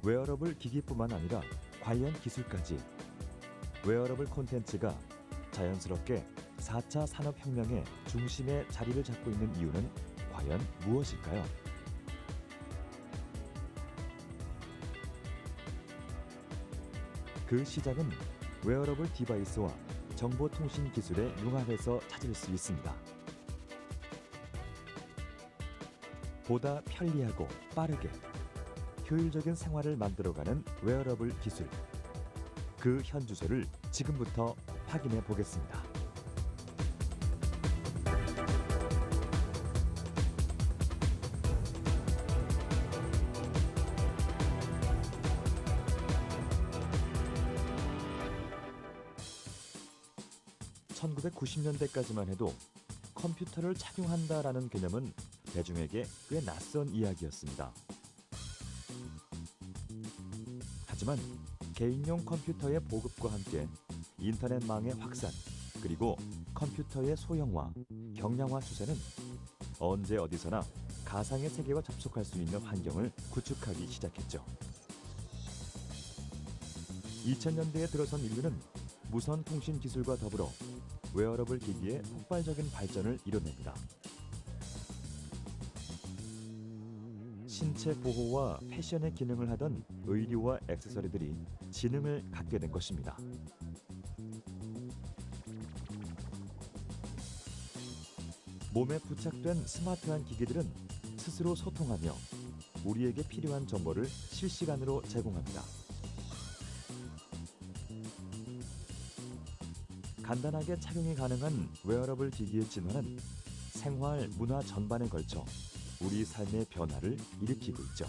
웨어러블 기기뿐만 아니라 관련 기술까지 웨어러블 콘텐츠가 자연스럽게 4차 산업혁명의 중심에 자리를 잡고 있는 이유는 과연 무엇일까요? 그 시작은 웨어러블 디바이스와 정보통신 기술의 융합에서 찾을 수 있습니다. 보다 편리하고 빠르게 효율적인 생활을 만들어가는 웨어러블 기술. 그 현주소를 지금부터 확인해 보겠습니다. (1990년대까지만) 해도 컴퓨터를 착용한다라는 개념은 대중에게 꽤 낯선 이야기였습니다. 하지만 개인용 컴퓨터의 보급과 함께 인터넷망의 확산, 그리고 컴퓨터의 소형화, 경량화 추세는 언제 어디서나 가상의 세계와 접속할 수 있는 환경을 구축하기 시작했죠. 2000년대에 들어선 인류는 무선 통신 기술과 더불어 웨어러블 기기의 폭발적인 발전을 이뤄냅니다. 신체 보호와 패션의 기능을 하던 의류와 액세서리들이 지능을 갖게 된 것입니다. 몸에 부착된 스마트한 기기들은 스스로 소통하며 우리에게 필요한 정보를 실시간으로 제공합니다. 간단하게 착용이 가능한 웨어러블 기기의 진화는 생활, 문화 전반에 걸쳐 우리 삶의 변화를 일으키고 있죠.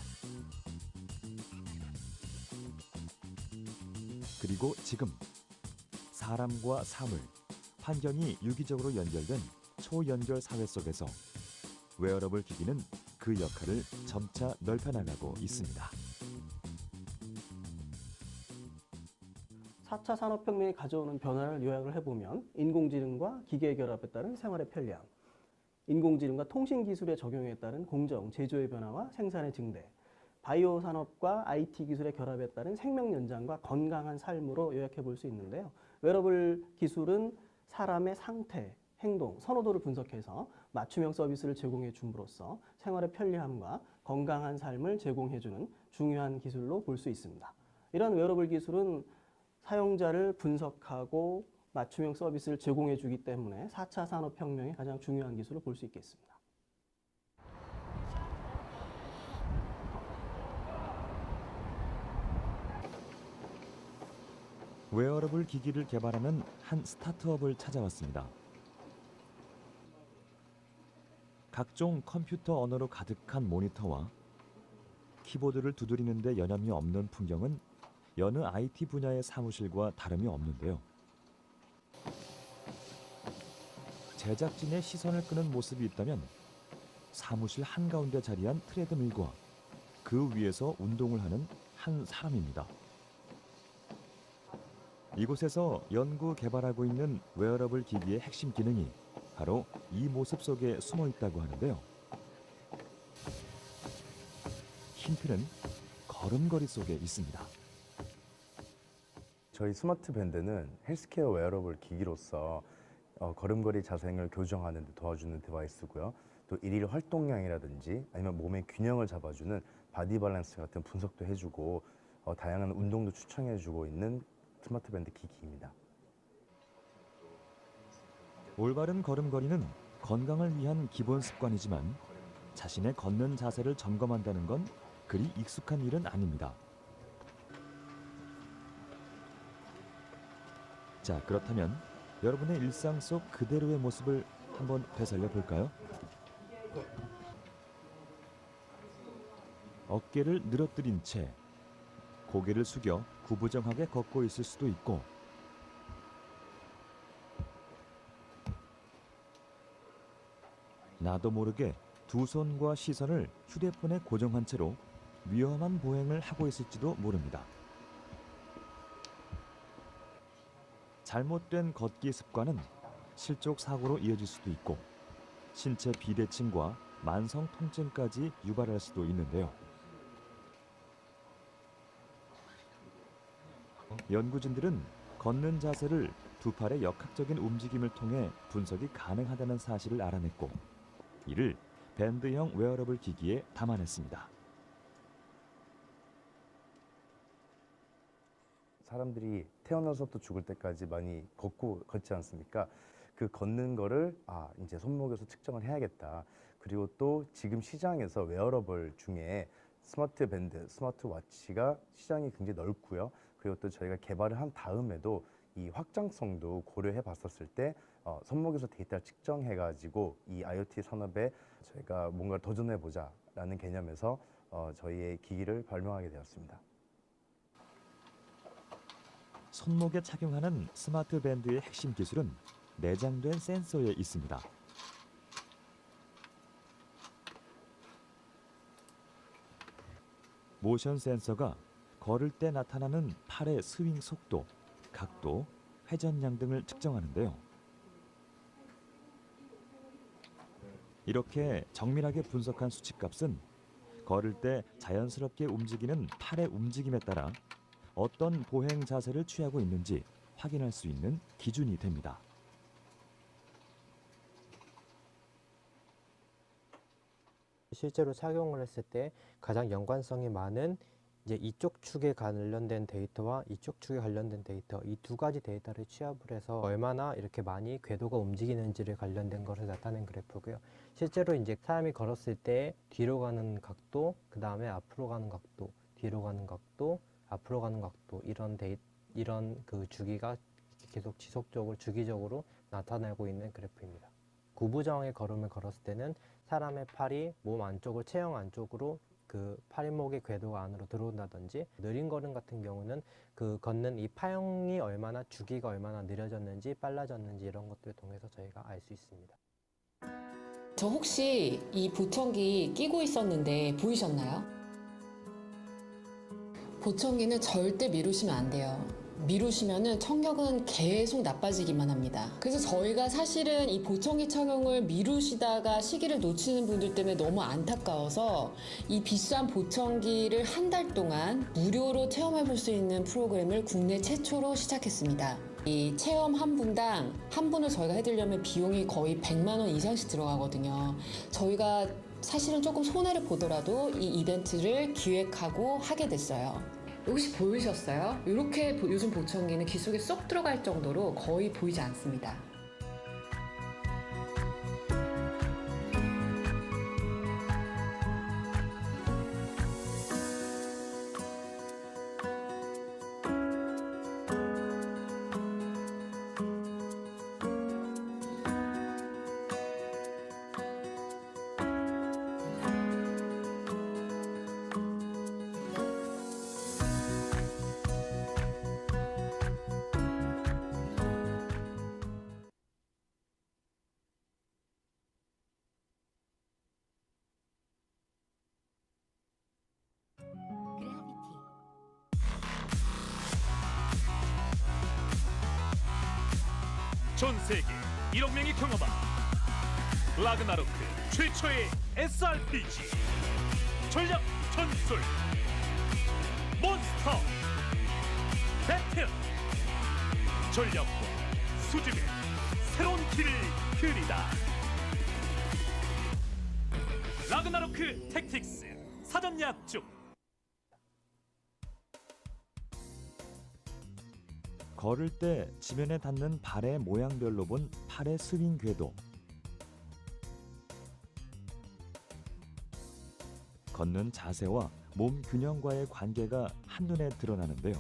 그리고 지금 사람과 사물, 환경이 유기적으로 연결된 초연결 사회 속에서 웨어러블 기기는 그 역할을 점차 넓혀나가고 있습니다. 4차 산업혁명이 가져오는 변화를 요약을 해보면 인공지능과 기계의 결합에 따른 생활의 편리함, 인공지능과 통신기술의 적용에 따른 공정, 제조의 변화와 생산의 증대, 바이오 산업과 IT 기술의 결합에 따른 생명 연장과 건강한 삶으로 요약해 볼 수 있는데요. 웨어러블 기술은 사람의 상태, 행동, 선호도를 분석해서 맞춤형 서비스를 제공해 줌으로써 생활의 편리함과 건강한 삶을 제공해주는 중요한 기술로 볼 수 있습니다. 이러한 웨어러블 기술은 사용자를 분석하고 맞춤형 서비스를 제공해 주기 때문에 4차 산업혁명의 가장 중요한 기술로 볼 수 있겠습니다. 웨어러블 기기를 개발하는 한 스타트업을 찾아왔습니다. 각종 컴퓨터 언어로 가득한 모니터와 키보드를 두드리는데 여념이 없는 풍경은 여느 IT 분야의 사무실과 다름이 없는데요. 제작진의 시선을 끄는 모습이 있다면 사무실 한가운데 자리한 트레드밀과 그 위에서 운동을 하는 한 사람입니다. 이곳에서 연구 개발하고 있는 웨어러블 기기의 핵심 기능이 바로 이 모습 속에 숨어 있다고 하는데요. 힌트는 걸음걸이 속에 있습니다. 저희 스마트 밴드는 헬스케어 웨어러블 기기로서 걸음걸이 자생을 교정하는 데 도와주는 디바이스고요. 또 일일 활동량이라든지 아니면 몸의 균형을 잡아주는 바디 밸런스 같은 분석도 해주고 다양한 운동도 추천해주고 있는 스마트 밴드 기기입니다. 올바른 걸음걸이는 건강을 위한 기본 습관이지만 자신의 걷는 자세를 점검한다는 건 그리 익숙한 일은 아닙니다. 자, 그렇다면 여러분의 일상 속 그대로의 모습을 한번 되살려 볼까요? 어깨를 늘어뜨린 채 고개를 숙여 구부정하게 걷고 있을 수도 있고, 나도 모르게 두 손과 시선을 휴대폰에 고정한 채로 위험한 보행을 하고 있을지도 모릅니다. 잘못된 걷기 습관은 실족 사고로 이어질 수도 있고 신체 비대칭과 만성 통증까지 유발할 수도 있는데요. 연구진들은 걷는 자세를 두 팔의 역학적인 움직임을 통해 분석이 가능하다는 사실을 알아냈고 이를 밴드형 웨어러블 기기에 담아냈습니다. 사람들이 태어나서부터 죽을 때까지 많이 걷지 않습니까? 그 걷는 거를 이제 손목에서 측정을 해야겠다. 그리고 또 지금 시장에서 웨어러블 중에 스마트 밴드, 스마트 워치가 시장이 굉장히 넓고요. 그리고 또 저희가 개발을 한 다음에도 이 확장성도 고려해 봤었을 때 손목에서 데이터를 측정해 가지고 이 IoT 산업에 저희가 뭔가를 도전해 보자라는 개념에서 저희의 기기를 발명하게 되었습니다. 손목에 착용하는 스마트 밴드의 핵심 기술은 내장된 센서에 있습니다. 모션 센서가 걸을 때 나타나는 팔의 스윙 속도, 각도, 회전량 등을 측정하는데요. 이렇게 정밀하게 분석한 수치값은 걸을 때 자연스럽게 움직이는 팔의 움직임에 따라 어떤 보행 자세를 취하고 있는지 확인할 수 있는 기준이 됩니다. 실제로 착용을 했을 때 가장 연관성이 많은 이제 이쪽 축에 관련된 데이터와 이쪽 축에 관련된 데이터, 이 두 가지 데이터를 취합을 해서 얼마나 이렇게 많이 궤도가 움직이는지를 관련된 것을 나타낸 그래프고요. 실제로 이제 사람이 걸었을 때 뒤로 가는 각도, 그 다음에 앞으로 가는 각도, 뒤로 가는 각도, 앞으로 가는 각도, 이런 그 주기가 계속 지속적으로 주기적으로 나타나고 있는 그래프입니다. 구부정의 걸음을 걸었을 때는 사람의 팔이 몸 안쪽을 체형 안쪽으로 그 팔목의 궤도가 안으로 들어온다든지, 느린 걸음 같은 경우는 그 걷는 이 파형이 얼마나 주기가 얼마나 느려졌는지 빨라졌는지 이런 것들을 통해서 저희가 알 수 있습니다. 저 혹시 이 보청기 끼고 있었는데 보이셨나요? 보청기는 절대 미루시면 안 돼요. 미루시면은 청력은 계속 나빠지기만 합니다. 그래서 저희가 사실은 이 보청기 착용을 미루시다가 시기를 놓치는 분들 때문에 너무 안타까워서 이 비싼 보청기를 한 달 동안 무료로 체험해 볼 수 있는 프로그램을 국내 최초로 시작했습니다. 이 체험 한 분당 한 분을 저희가 해드리려면 비용이 거의 100만 원 이상씩 들어가거든요. 저희가 사실은 조금 손해를 보더라도 이 이벤트를 기획하고 하게 됐어요. 혹시 보이셨어요? 이렇게 요즘 보청기는 귀 속에 쏙 들어갈 정도로 거의 보이지 않습니다. 전 세계 1억 명이 경험한 라그나로크 최초의 SRPG 전략 전술 몬스터 배틀, 전략과 수집의 새로운 길을 그리다. 라그나로크 택틱스 사전 예약 중. 걸을 때 지면에 닿는 발의 모양별로 본 팔의 스윙 궤도. 걷는 자세와 몸 균형과의 관계가 한눈에 드러나는데요.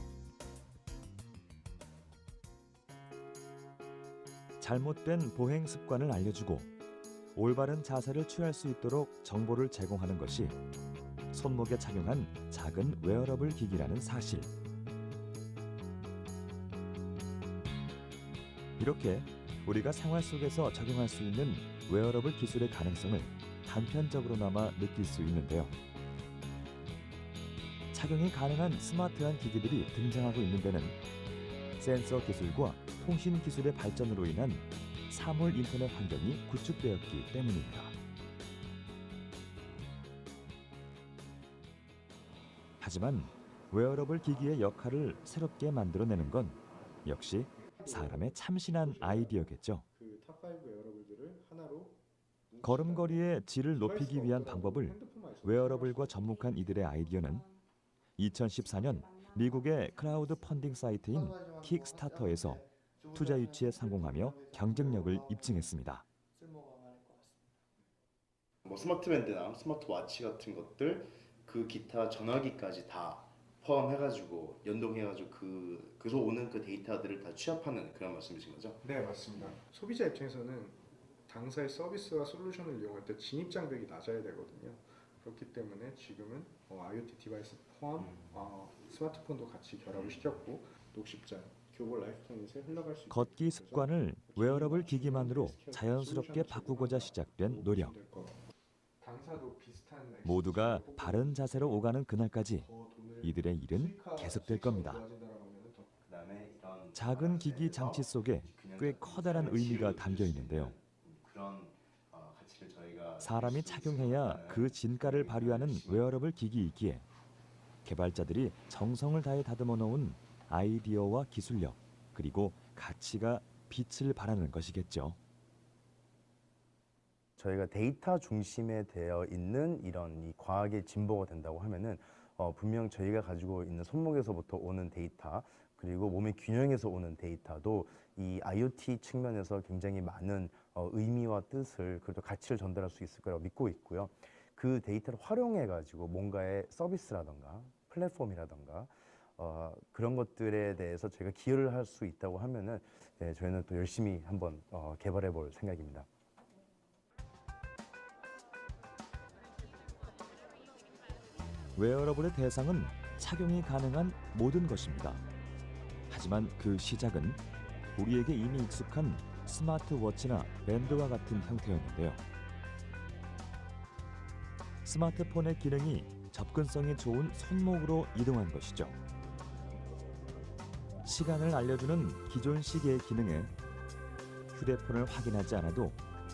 잘못된 보행 습관을 알려주고 올바른 자세를 취할 수 있도록 정보를 제공하는 것이 손목에 착용한 작은 웨어러블 기기라는 사실. 이렇게 우리가 생활 속에서 적용할 수 있는 웨어러블 기술의 가능성을 단편적으로나마 느낄 수 있는데요. 착용이 가능한 스마트한 기기들이 등장하고 있는 데는 센서 기술과 통신 기술의 발전으로 인한 사물 인터넷 환경이 구축되었기 때문입니다. 하지만 웨어러블 기기의 역할을 새롭게 만들어내는 건 역시 사람의 참신한 아이디어겠죠. 걸음걸이의 질을 높이기 위한 방법을 웨어러블과 접목한 이들의 아이디어는 2014년 미국의 크라우드 펀딩 사이트인 킥스타터에서 투자 유치에 성공하며 경쟁력을 입증했습니다. 뭐 스마트밴드나 스마트워치 같은 것들, 그 기타 전화기까지 다 포함해가지고 연동해가지고 그서 오는 그 데이터들을 다 취합하는 그런 말씀이신 거죠? 네, 맞습니다. 소비자 입장에서는 당사의 서비스와 솔루션을 이용할 때 진입 장벽이 낮아야 되거든요. 그렇기 때문에 지금은 IoT 디바이스 포함 스마트폰도 같이 결합을 시켰고 녹십자, 교보 라이프 플래닛에 흘러갈 수 있게 걷기 습관을 웨어러블 기기만으로 자연스럽게 바꾸고자 시작된 노력. 모두가 바른 자세로 오가는 그날까지 이들의 일은 계속될 겁니다. 작은 기기 장치 속에 꽤 커다란 의미가 담겨 있는데요. 사람이 착용해야 그 진가를 발휘하는 웨어러블 기기이기에 개발자들이 정성을 다해 다듬어 놓은 아이디어와 기술력, 그리고 가치가 빛을 발하는 것이겠죠. 저희가 데이터 중심에 되어 있는 이런 이 과학의 진보가 된다고 하면은 분명 저희가 가지고 있는 손목에서부터 오는 데이터 그리고 몸의 균형에서 오는 데이터도 이 IoT 측면에서 굉장히 많은 의미와 뜻을 그래도 가치를 전달할 수 있을 거라고 믿고 있고요. 그 데이터를 활용해 가지고 뭔가의 서비스라던가 플랫폼이라던가 그런 것들에 대해서 저희가 기여를 할 수 있다고 하면은 네, 저희는 또 열심히 한번 개발해 볼 생각입니다. 웨어러블의 대상은 착용이 가능한 모든 것입니다. 하지만 그 시작은 우리에게 이미 익숙한 스마트워치나 밴드와 같은 형태였는데요. 스마트폰의 기능이 접근성이 좋은 손목으로 이동한 것이죠. 시간을 알려주는 기존 시계의 기능에 휴대폰을 확인하지 않아도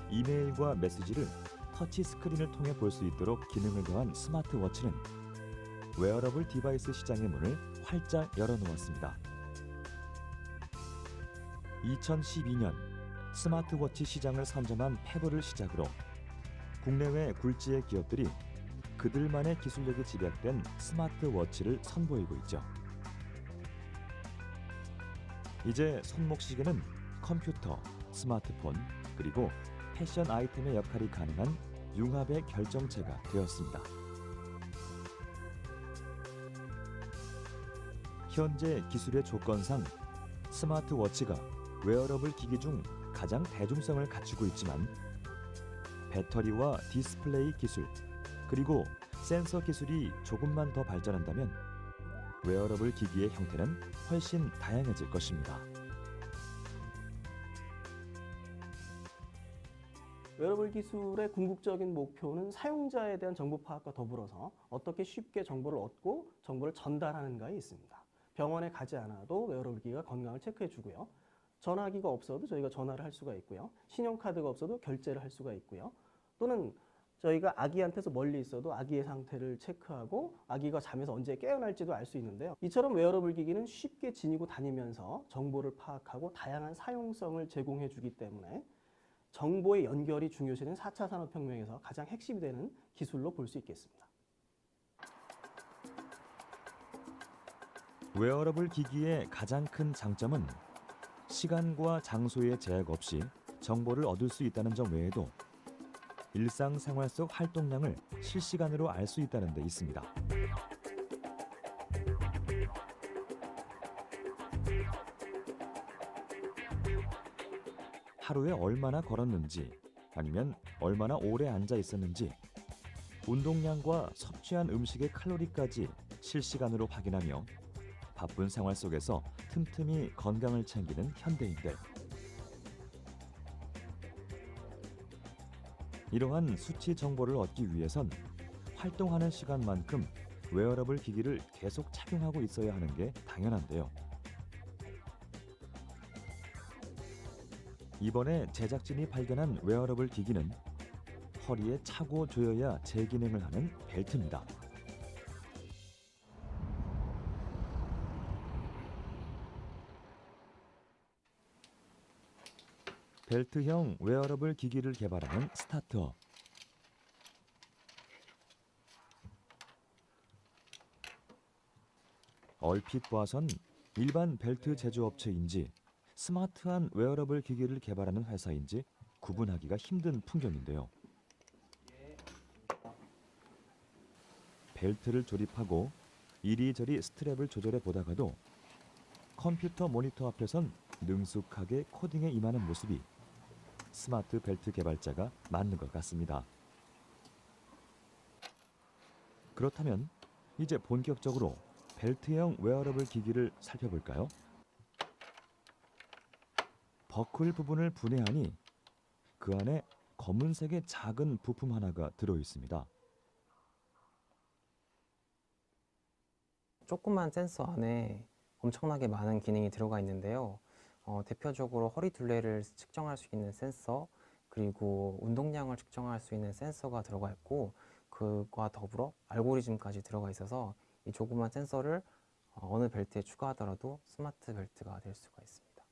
이메일과 메시지를 터치 스크린을 통해 볼 수 있도록 기능을 더한 스마트워치는 웨어러블 디바이스 시장의 문을 활짝 열어놓았습니다. 2012년 스마트워치 시장을 선점한 페블을 시작으로 국내외 굴지의 기업들이 그들만의 기술력이 집약된 스마트워치를 선보이고 있죠. 이제 손목 시계는 컴퓨터, 스마트폰, 그리고 패션 아이템의 역할이 가능한 융합의 결정체가 되었습니다. 현재 기술의 조건상 스마트워치가 웨어러블 기기 중 가장 대중성을 갖추고 있지만 배터리와 디스플레이 기술, 그리고 센서 기술이 조금만 더 발전한다면 웨어러블 기기의 형태는 훨씬 다양해질 것입니다. 웨어러블 기술의 궁극적인 목표는 사용자에 대한 정보 파악과 더불어서 어떻게 쉽게 정보를 얻고 정보를 전달하는가에 있습니다. 병원에 가지 않아도 웨어러블 기기가 건강을 체크해 주고요. 전화기가 없어도 저희가 전화를 할 수가 있고요. 신용카드가 없어도 결제를 할 수가 있고요. 또는 저희가 아기한테서 멀리 있어도 아기의 상태를 체크하고 아기가 잠에서 언제 깨어날지도 알 수 있는데요. 이처럼 웨어러블 기기는 쉽게 지니고 다니면서 정보를 파악하고 다양한 사용성을 제공해 주기 때문에 정보의 연결이 중요시되는 4차 산업혁명에서 가장 핵심이 되는 기술로 볼 수 있겠습니다. 웨어러블 기기의 가장 큰 장점은 시간과 장소의 제약 없이 정보를 얻을 수 있다는 점 외에도 일상생활 속 활동량을 실시간으로 알 수 있다는 데 있습니다. 하루에 얼마나 걸었는지, 아니면 얼마나 오래 앉아 있었는지, 운동량과 섭취한 음식의 칼로리까지 실시간으로 확인하며 바쁜 생활 속에서 틈틈이 건강을 챙기는 현대인들. 이러한 수치 정보를 얻기 위해선 활동하는 시간만큼 웨어러블 기기를 계속 착용하고 있어야 하는 게 당연한데요. 이번에 제작진이 발견한 웨어러블 기기는 허리에 차고 조여야 재기능을 하는 벨트입니다. 벨트형 웨어러블 기기를 개발하는 스타트업. 얼핏 봐선 일반 벨트 제조업체인지 스마트한 웨어러블 기기를 개발하는 회사인지 구분하기가 힘든 풍경인데요. 벨트를 조립하고 이리저리 스트랩을 조절해 보다가도 컴퓨터 모니터 앞에선 능숙하게 코딩에 임하는 모습이 스마트 벨트 개발자가 맞는 것 같습니다. 그렇다면 이제 본격적으로 벨트형 웨어러블 기기를 살펴볼까요? 버클 부분을 분해하니 그 안에 검은색의 작은 부품 하나가 들어 있습니다. 조그만 센서 안에 엄청나게 많은 기능이 들어가 있는데요. 대표적으로 허리 둘레를 측정할 수 있는 센서, 그리고 운동량을 측정할 수 있는 센서가 들어가 있고, 그와 더불어 알고리즘까지 들어가 있어서 이 조그만 센서를 어느 벨트에 추가하더라도 스마트 벨트가 될 수가 있습니다.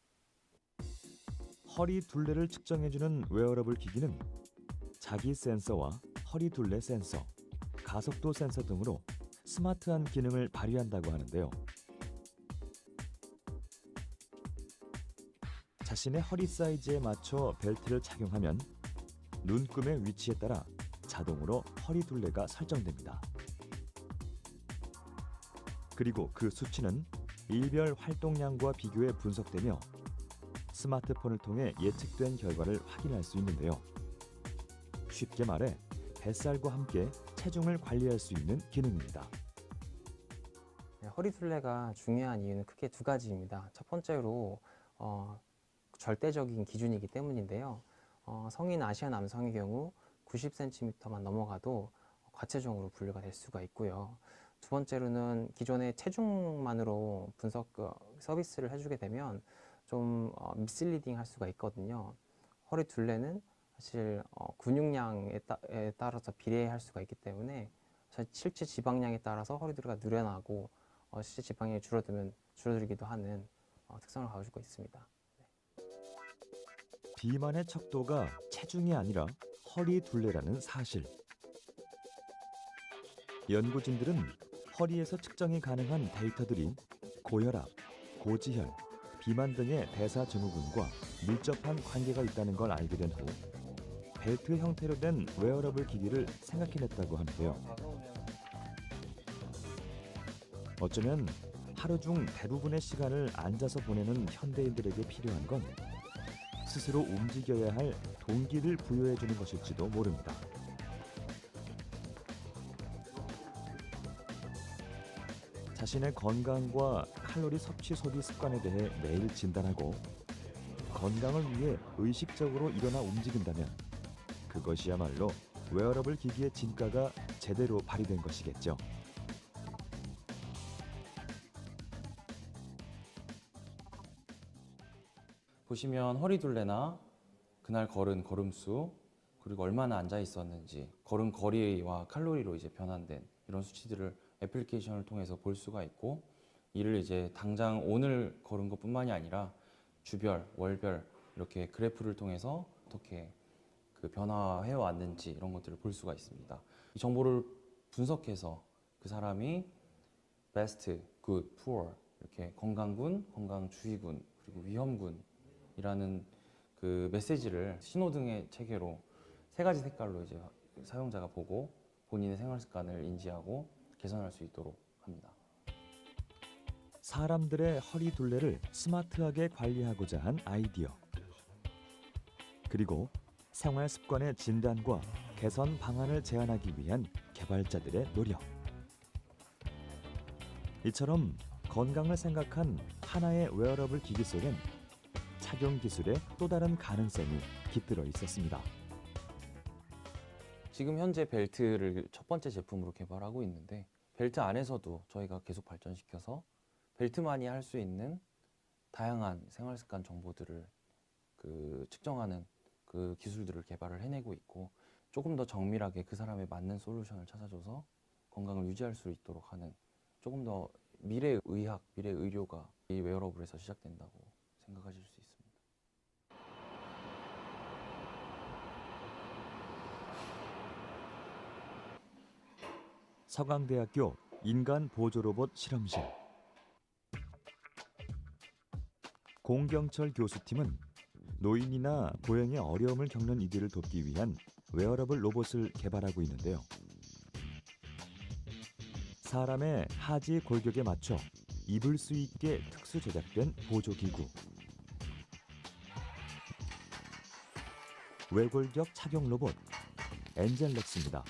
허리 둘레를 측정해주는 웨어러블 기기는 자기 센서와 허리 둘레 센서, 가속도 센서 등으로 스마트한 기능을 발휘한다고 하는데요. 자신의 허리 사이즈에 맞춰 벨트를 착용하면 눈금의 위치에 따라 자동으로 허리 둘레가 설정됩니다. 그리고 그 수치는 일별 활동량과 비교해 분석되며 스마트폰을 통해 예측된 결과를 확인할 수 있는데요. 쉽게 말해 뱃살과 함께 체중을 관리할 수 있는 기능입니다. 허리 둘레가 중요한 이유는 크게 두 가지입니다. 첫 번째로 절대적인 기준이기 때문인데요. 성인 아시아 남성의 경우 90cm만 넘어가도 과체중으로 분류가 될 수가 있고요. 두 번째로는 기존의 체중만으로 분석 서비스를 해주게 되면 좀 미슬리딩 할 수가 있거든요. 허리 둘레는 사실 근육량에 따라서 비례할 수가 있기 때문에 실제 지방량에 따라서 허리 둘레가 늘어나고 실제 지방량이 줄어들면 줄어들기도 하는 특성을 가지고 있습니다. 비만의 척도가 체중이 아니라 허리 둘레라는 사실. 연구진들은 허리에서 측정이 가능한 데이터들이 고혈압, 고지혈, 비만 등의 대사증후군과 밀접한 관계가 있다는 걸 알게 된 후 벨트 형태로 된 웨어러블 기기를 생각해냈다고 하는데요. 어쩌면 하루 중 대부분의 시간을 앉아서 보내는 현대인들에게 필요한 건 스스로 움직여야 할 동기를 부여해주는 것일지도 모릅니다. 자신의 건강과 칼로리 섭취 소비 습관에 대해 매일 진단하고 건강을 위해 의식적으로 일어나 움직인다면 그것이야말로 웨어러블 기기의 진가가 제대로 발휘된 것이겠죠. 보시면 허리 둘레나 그날 걸은 걸음수 그리고 얼마나 앉아 있었는지 걸은 거리와 칼로리로 이제 변환된 이런 수치들을 애플리케이션을 통해서 볼 수가 있고 이를 이제 당장 오늘 걸은 것뿐만이 아니라 주별, 월별 이렇게 그래프를 통해서 어떻게 그 변화해 왔는지 이런 것들을 볼 수가 있습니다. 이 정보를 분석해서 그 사람이 베스트, 굿, 푸어 이렇게 건강군, 건강주의군 그리고 위험군이라는 그 메시지를 신호등의 체계로 세 가지 색깔로 이제 사용자가 보고 본인의 생활 습관을 인지하고 개선할 수 있도록 합니다. 사람들의 허리 둘레를 스마트하게 관리하고자 한 아이디어. 그리고 생활 습관의 진단과 개선 방안을 제안하기 위한 개발자들의 노력. 이처럼 건강을 생각한 하나의 웨어러블 기기 속엔 착용 기술의 또 다른 가능성이 깃들어 있었습니다. 지금 현재 벨트를 첫 번째 제품으로 개발하고 있는데 벨트 안에서도 저희가 계속 발전시켜서 벨트만이 할 수 있는 다양한 생활 습관 정보들을 그 측정하는 그 기술들을 개발을 해내고 있고 조금 더 정밀하게 그 사람에 맞는 솔루션을 찾아줘서 건강을 유지할 수 있도록 하는 조금 더 미래 의학, 미래 의료가 이 웨어러블에서 시작된다고 생각하실 수 있습니다. 서강대학교 인간 보조 로봇 실험실. 공경철 교수팀은 노인이나 보행에 어려움을 겪는 이들을 돕기 위한 웨어러블 로봇을 개발하고 있는데요. 사람의 하지 골격에 맞춰 입을 수 있게 특수 제작된 보조기구. 외골격 착용 로봇 엔젤렉스입니다.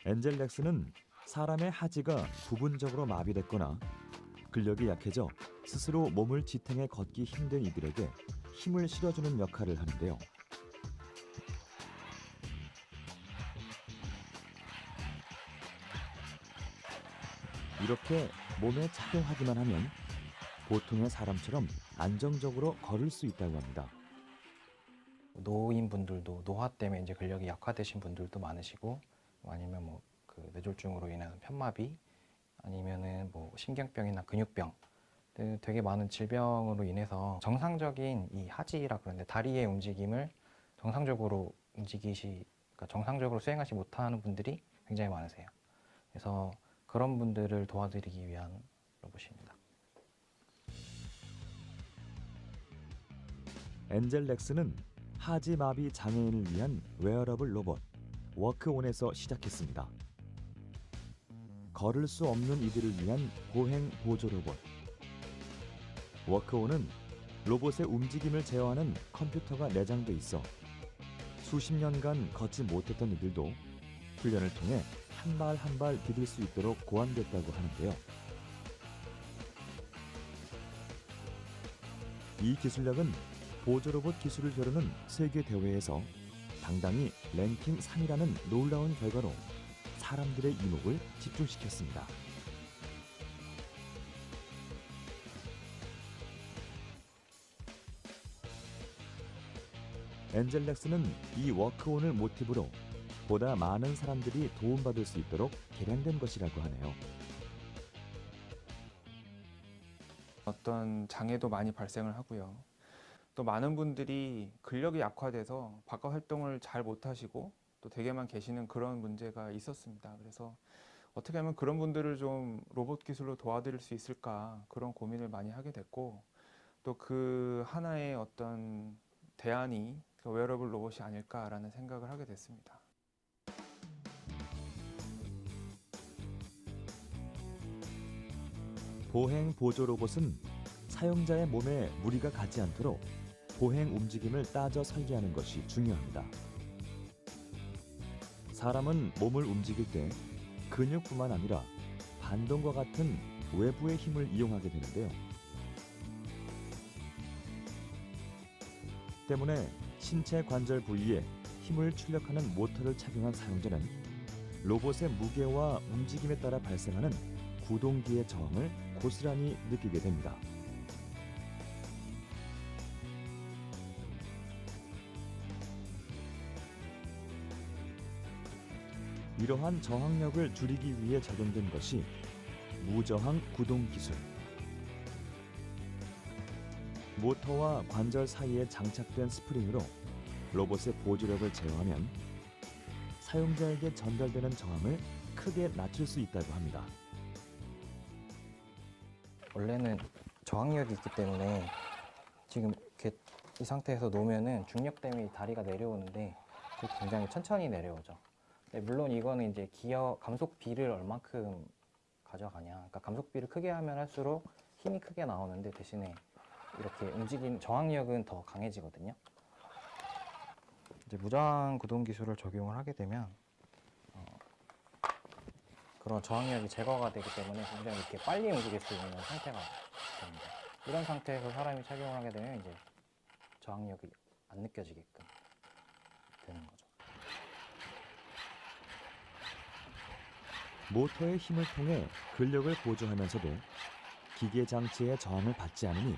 엔젤렉스는 사람의 하지가 부분적으로 마비됐거나 근력이 약해져 스스로 몸을 지탱해 걷기 힘든 이들에게 힘을 실어주는 역할을 하는데요. 이렇게 몸에 착용하기만 하면 보통의 사람처럼 안정적으로 걸을 수 있다고 합니다. 노인분들도 노화 때문에 이제 근력이 약화되신 분들도 많으시고 아니면 뭐 그 뇌졸중으로 인한 편마비 아니면은 뭐 신경병이나 근육병 등 되게 많은 질병으로 인해서 정상적인 이 하지라 그러는데 다리의 움직임을 정상적으로 움직이시거나 그러니까 정상적으로 수행하지 못하는 분들이 굉장히 많으세요. 그래서 그런 분들을 도와드리기 위한 로봇입니다. 엔젤렉스는 하지 마비 장애인을 위한 웨어러블 로봇 워크온에서 시작했습니다. 걸을 수 없는 이들을 위한 보행 보조 로봇. 워크온은 로봇의 움직임을 제어하는 컴퓨터가 내장돼 있어 수십 년간 걷지 못했던 이들도 훈련을 통해 한 발 한 발 디딜 수 있도록 고안됐다고 하는데요. 이 기술력은 보조로봇 기술을 겨루는 세계 대회에서 당당히 랭킹 3위라는 놀라운 결과로 사람들의 이목을 집중시켰습니다. 엔젤렉스는 이 워크온을 모티브로 보다 많은 사람들이 도움받을 수 있도록 개량된 것이라고 하네요. 어떤 장애도 많이 발생을 하고요. 또 많은 분들이 근력이 약화돼서 바깥 활동을 잘 못하시고 또 댁에만 계시는 그런 문제가 있었습니다. 그래서 어떻게 하면 그런 분들을 좀 로봇 기술로 도와드릴 수 있을까 그런 고민을 많이 하게 됐고 또 그 하나의 어떤 대안이 웨어러블 로봇이 아닐까라는 생각을 하게 됐습니다. 보행 보조 로봇은 사용자의 몸에 무리가 가지 않도록 보행 움직임을 따져 설계하는 것이 중요합니다. 사람은 몸을 움직일 때 근육뿐만 아니라 반동과 같은 외부의 힘을 이용하게 되는데요. 때문에 신체 관절 부위에 힘을 출력하는 모터를 착용한 사용자는 로봇의 무게와 움직임에 따라 발생하는 구동기의 저항을 고스란히 느끼게 됩니다. 이러한 저항력을 줄이기 위해 적용된 것이 무저항 구동 기술. 모터와 관절 사이에 장착된 스프링으로 로봇의 보조력을 제어하면 사용자에게 전달되는 저항을 크게 낮출 수 있다고 합니다. 원래는 저항력이 있기 때문에 지금 이렇게 이 상태에서 놓으면은 중력 때문에 다리가 내려오는데 굉장히 천천히 내려오죠. 물론 이거는 이제 기어 감속비를 얼만큼 가져가냐. 그러니까 감속비를 크게 하면 할수록 힘이 크게 나오는데 대신에 이렇게 움직임 저항력은 더 강해지거든요. 이제 무저항 구동 기술을 적용을 하게 되면 그런 저항력이 제거가 되기 때문에 굉장히 이렇게 빨리 움직일 수 있는 상태가 됩니다. 이런 상태에서 사람이 착용을 하게 되면 이제 저항력이 안 느껴지게끔 되는 거죠. 모터의 힘을 통해 근력을 보조하면서도 기계 장치의 저항을 받지 않으니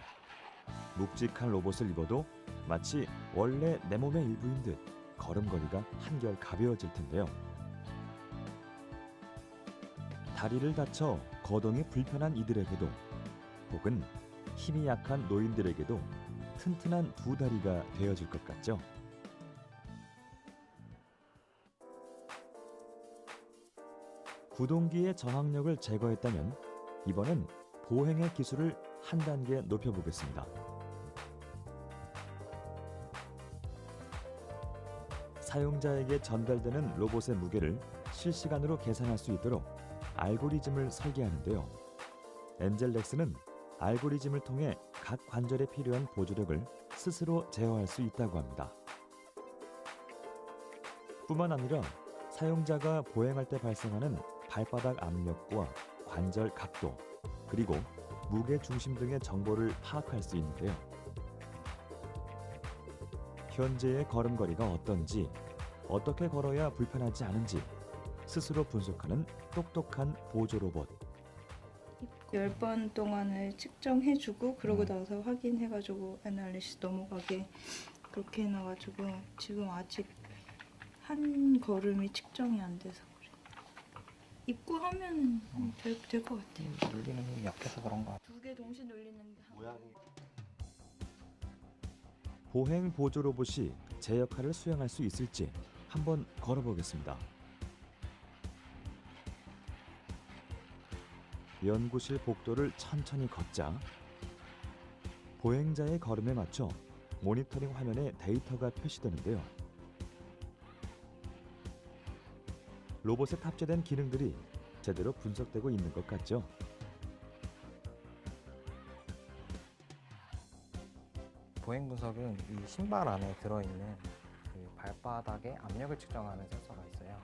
묵직한 로봇을 입어도 마치 원래 내 몸의 일부인 듯 걸음걸이가 한결 가벼워질 텐데요. 다리를 다쳐 거동이 불편한 이들에게도 혹은 힘이 약한 노인들에게도 튼튼한 두 다리가 되어줄 것 같죠. 구동기의 저항력을 제거했다면 이번엔 보행의 기술을 한 단계 높여보겠습니다. 사용자에게 전달되는 로봇의 무게를 실시간으로 계산할 수 있도록 알고리즘을 설계하는데요. 엔젤렉스는 알고리즘을 통해 각 관절에 필요한 보조력을 스스로 제어할 수 있다고 합니다. 뿐만 아니라 사용자가 보행할 때 발생하는 발바닥 압력과 관절 각도, 그리고 무게 중심 등의 정보를 파악할 수 있는데요. 현재의 걸음걸이가 어떤지, 어떻게 걸어야 불편하지 않은지 스스로 분석하는 똑똑한 보조 로봇. 10번 동안을 측정해주고 그러고 나서 확인해가지고 애널리시스 넘어가게 그렇게 해놔가지고 지금 아직 한 걸음이 측정이 안 돼서 그래. 입구하면 될 것 같아요. 눌리는 힘이 약해서 그런가. 두 개 동시에 눌리는데 모양이. 보행 보조 로봇이 제 역할을 수행할 수 있을지 한번 걸어보겠습니다. 연구실 복도를 천천히 걷자 보행자의 걸음에 맞춰 모니터링 화면에 데이터가 표시되는데요. 로봇에 탑재된 기능들이 제대로 분석되고 있는 것 같죠? 보행 분석은 이 신발 안에 들어있는 그 발바닥의 압력을 측정하는 센서가 있어요.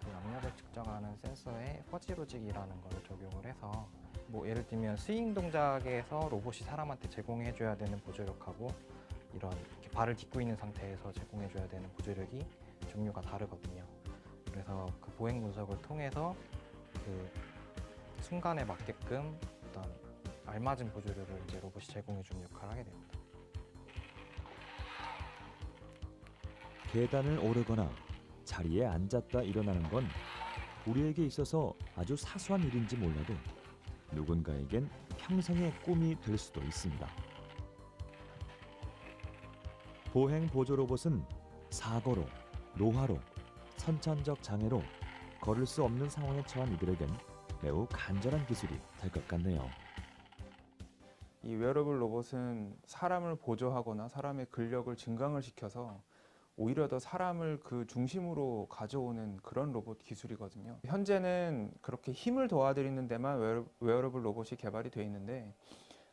그 압력을 측정하는 센서에 퍼지로직이라는 것을 적용을 해서 뭐 예를 들면 스윙 동작에서 로봇이 사람한테 제공해줘야 되는 보조력하고 이런 이렇게 발을 딛고 있는 상태에서 제공해줘야 되는 보조력이 종류가 다르거든요. 그래서 그 보행 분석을 통해서 그 순간에 맞게끔 어떤 알맞은 보조력을 이제 로봇이 제공해주는 역할을 하게 됩니다. 계단을 오르거나 자리에 앉았다 일어나는 건 우리에게 있어서 아주 사소한 일인지 몰라도 누군가에겐 평생의 꿈이 될 수도 있습니다. 보행 보조 로봇은 사고로, 노화로, 선천적 장애로 걸을 수 없는 상황에 처한 이들에겐 매우 간절한 기술이 될 것 같네요. 이 웨어러블 로봇은 사람을 보조하거나 사람의 근력을 증강을 시켜서 오히려 더 사람을 그 중심으로 가져오는 그런 로봇 기술이거든요. 현재는 그렇게 힘을 도와드리는 데만 웨어러블 로봇이 개발이 되어 있는데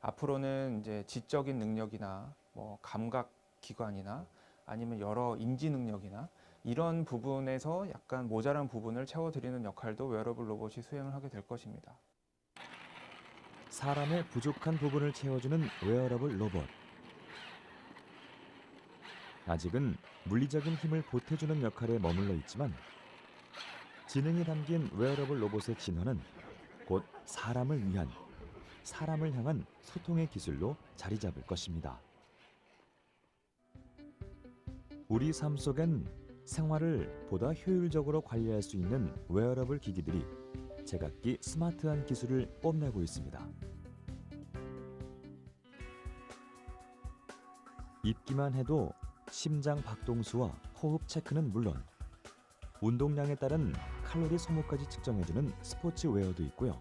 앞으로는 이제 지적인 능력이나 뭐 감각 기관이나 아니면 여러 인지 능력이나 이런 부분에서 약간 모자란 부분을 채워드리는 역할도 웨어러블 로봇이 수행을 하게 될 것입니다. 사람의 부족한 부분을 채워주는 웨어러블 로봇. 아직은 물리적인 힘을 보태주는 역할에 머물러 있지만 지능이 담긴 웨어러블 로봇의 진화는 곧 사람을 위한, 사람을 향한 소통의 기술로 자리 잡을 것입니다. 우리 삶 속엔 생활을 보다 효율적으로 관리할 수 있는 웨어러블 기기들이 제각기 스마트한 기술을 뽐내고 있습니다. 입기만 해도 심장 박동수와 호흡 체크는 물론 운동량에 따른 칼로리 소모까지 측정해주는 스포츠 웨어도 있고요.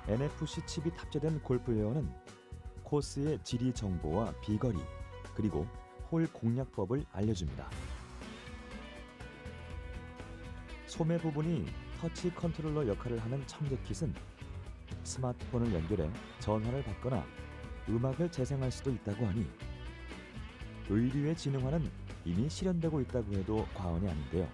NFC 칩이 탑재된 골프웨어는 코스의 지리 정보와 비거리, 그리고 홀 공략법을 알려줍니다. 소매 부분이 터치 컨트롤러 역할을 하는 청계킷은 스마트폰을 연결해 전화를 받거나 음악을 재생할 수도 있다고 하니 의류의 진흥화는 이미 실현되고 있다고 해도 과언이 아닌데요.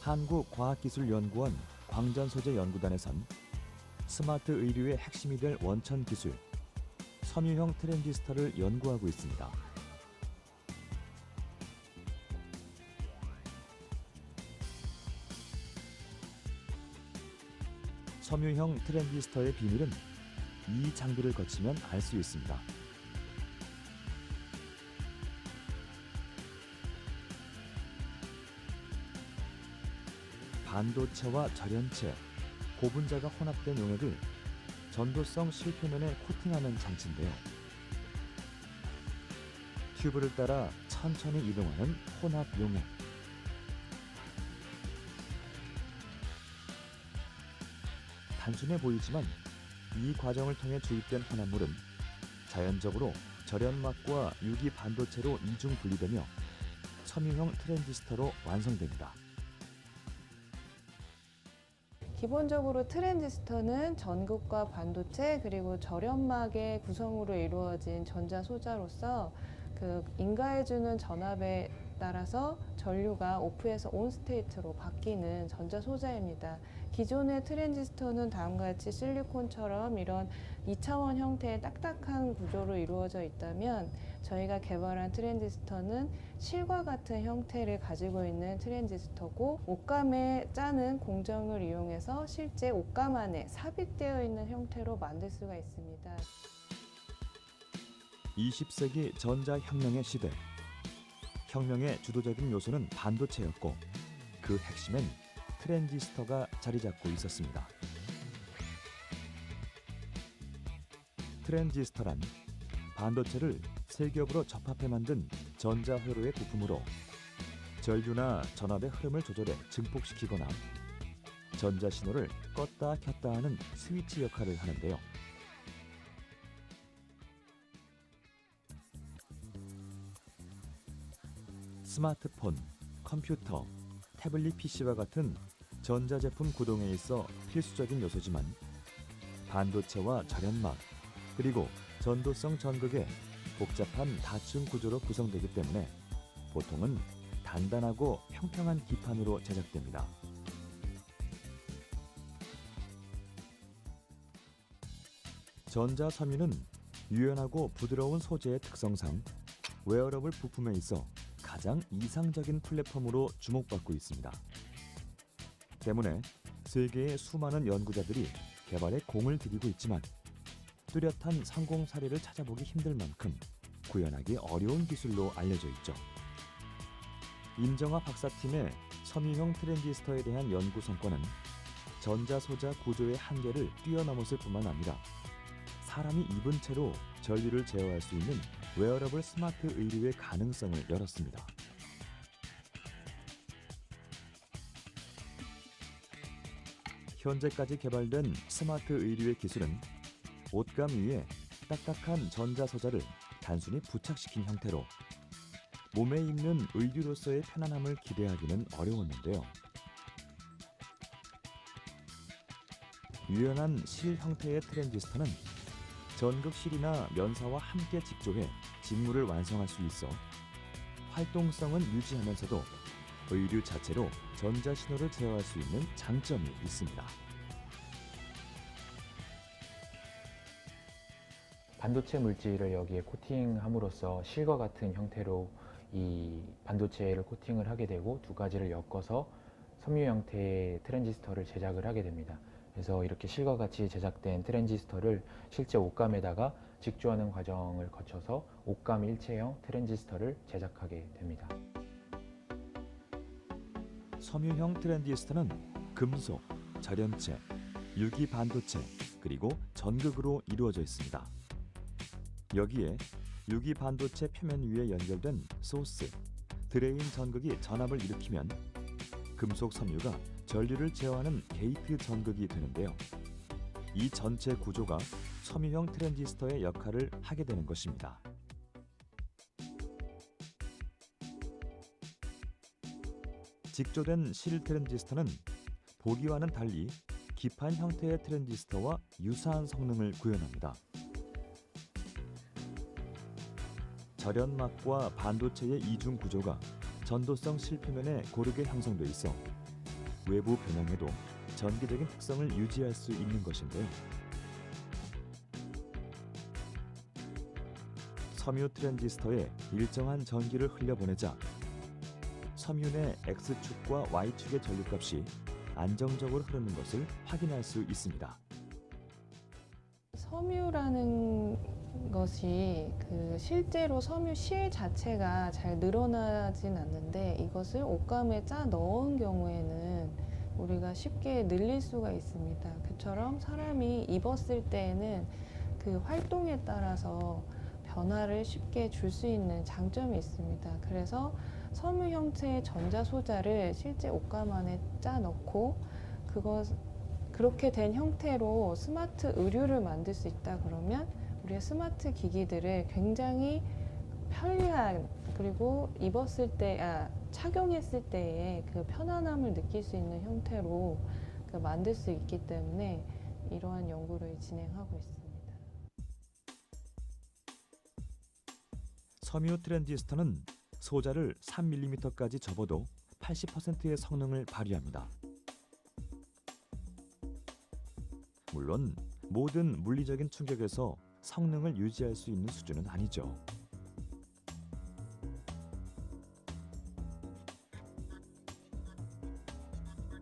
한국과학기술연구원 광전소재연구단에선 스마트 의류의 핵심이 될 원천 기술, 섬유형 트랜지스터를 연구하고 있습니다. 섬유형 트랜지스터의 비밀은 이 장비를 거치면 알 수 있습니다. 반도체와 절연체, 고분자가 혼합된 용액을 전도성 실표면에 코팅하는 장치인데요. 튜브를 따라 천천히 이동하는 혼합 용액. 단순해 보이지만 이 과정을 통해 주입된 혼합물은 자연적으로 절연막과 유기 반도체로 이중 분리되며 섬유형 트랜지스터로 완성됩니다. 기본적으로 트랜지스터는 전극과 반도체 그리고 절연막의 구성으로 이루어진 전자 소자로서 그 인가해주는 전압에 따라서 전류가 오프에서 온 스테이트로 바뀌는 전자 소자입니다. 기존의 트랜지스터는 다음과 같이 실리콘처럼 이런 2차원 형태의 딱딱한 구조로 이루어져 있다면 저희가 개발한 트랜지스터는 실과 같은 형태를 가지고 있는 트랜지스터고 옷감에 짜는 공정을 이용해서 실제 옷감 안에 삽입되어 있는 형태로 만들 수가 있습니다. 20세기 전자혁명의 시대. 혁명의 주도적인 요소는 반도체였고 그 핵심엔 트랜지스터가 자리 잡고 있었습니다. 트랜지스터란 반도체를 세 겹으로 접합해 만든 전자회로의 부품으로 전류나 전압의 흐름을 조절해 증폭시키거나 전자신호를 껐다 켰다 하는 스위치 역할을 하는데요. 스마트폰, 컴퓨터, 태블릿 PC와 같은 전자제품 구동에 있어 필수적인 요소지만 반도체와 절연막, 그리고 전도성 전극의 복잡한 다층 구조로 구성되기 때문에 보통은 단단하고 평평한 기판으로 제작됩니다. 전자섬유는 유연하고 부드러운 소재의 특성상 웨어러블 부품에 있어 가장 이상적인 플랫폼으로 주목받고 있습니다. 때문에 세계의 수많은 연구자들이 개발에 공을 들이고 있지만 뚜렷한 성공 사례를 찾아보기 힘들 만큼 구현하기 어려운 기술로 알려져 있죠. 임정화 박사팀의 섬유형 트랜지스터에 대한 연구 성과는 전자소자 구조의 한계를 뛰어넘었을 뿐만 아니라 사람이 입은 채로 전류를 제어할 수 있는 웨어러블 스마트 의류의 가능성을 열었습니다. 현재까지 개발된 스마트 의류의 기술은 옷감 위에 딱딱한 전자소자를 단순히 부착시킨 형태로 몸에 입는 의류로서의 편안함을 기대하기는 어려웠는데요. 유연한 실 형태의 트랜지스터는 전극실이나 면사와 함께 직조해 직무를 완성할 수 있어 활동성은 유지하면서도 의류 자체로 전자신호를 제어할 수 있는 장점이 있습니다. 반도체 물질을 여기에 코팅함으로써 실과 같은 형태로 이 반도체를 코팅을 하게 되고 두 가지를 엮어서 섬유 형태의 트랜지스터를 제작을 하게 됩니다. 그래서 이렇게 실과 같이 제작된 트랜지스터를 실제 옷감에다가 직조하는 과정을 거쳐서 옷감 일체형 트랜지스터를 제작하게 됩니다. 섬유형 트랜지스터는 금속, 절연체, 유기 반도체, 그리고 전극으로 이루어져 있습니다. 여기에 유기 반도체 표면 위에 연결된 소스, 드레인 전극이 전압을 일으키면 금속 섬유가 전류를 제어하는 게이트 전극이 되는데요. 이 전체 구조가 섬유형 트랜지스터의 역할을 하게 되는 것입니다. 직조된 실 트랜지스터는 보기와는 달리 기판 형태의 트랜지스터와 유사한 성능을 구현합니다. 절연막과 반도체의 이중 구조가 전도성 실표면에 고르게 형성돼 있어 외부 변형에도 전기적인 특성을 유지할 수 있는 것인데요. 섬유 트랜지스터에 일정한 전기를 흘려보내자 섬유 내 X축과 Y축의 전류값이 안정적으로 흐르는 것을 확인할 수 있습니다. 섬유라는 것이 실제로 섬유 실 자체가 잘 늘어나진 않는데 이것을 옷감에 짜 넣은 경우에는 우리가 쉽게 늘릴 수가 있습니다. 그처럼 사람이 입었을 때에는 그 활동에 따라서 변화를 쉽게 줄 수 있는 장점이 있습니다. 그래서 섬유 형태의 전자 소자를 실제 옷감 안에 짜 넣고 그렇게 된 형태로 스마트 의류를 만들 수 있다 그러면 우리의 스마트 기기들을 굉장히 편리한 그리고 착용했을 때의 그 편안함을 느낄 수 있는 형태로 만들 수 있기 때문에 이러한 연구를 진행하고 있습니다. 섬유 트랜지스터는 소자를 3mm까지 접어도 80%의 성능을 발휘합니다. 물론 모든 물리적인 충격에서 성능을 유지할 수 있는 수준은 아니죠.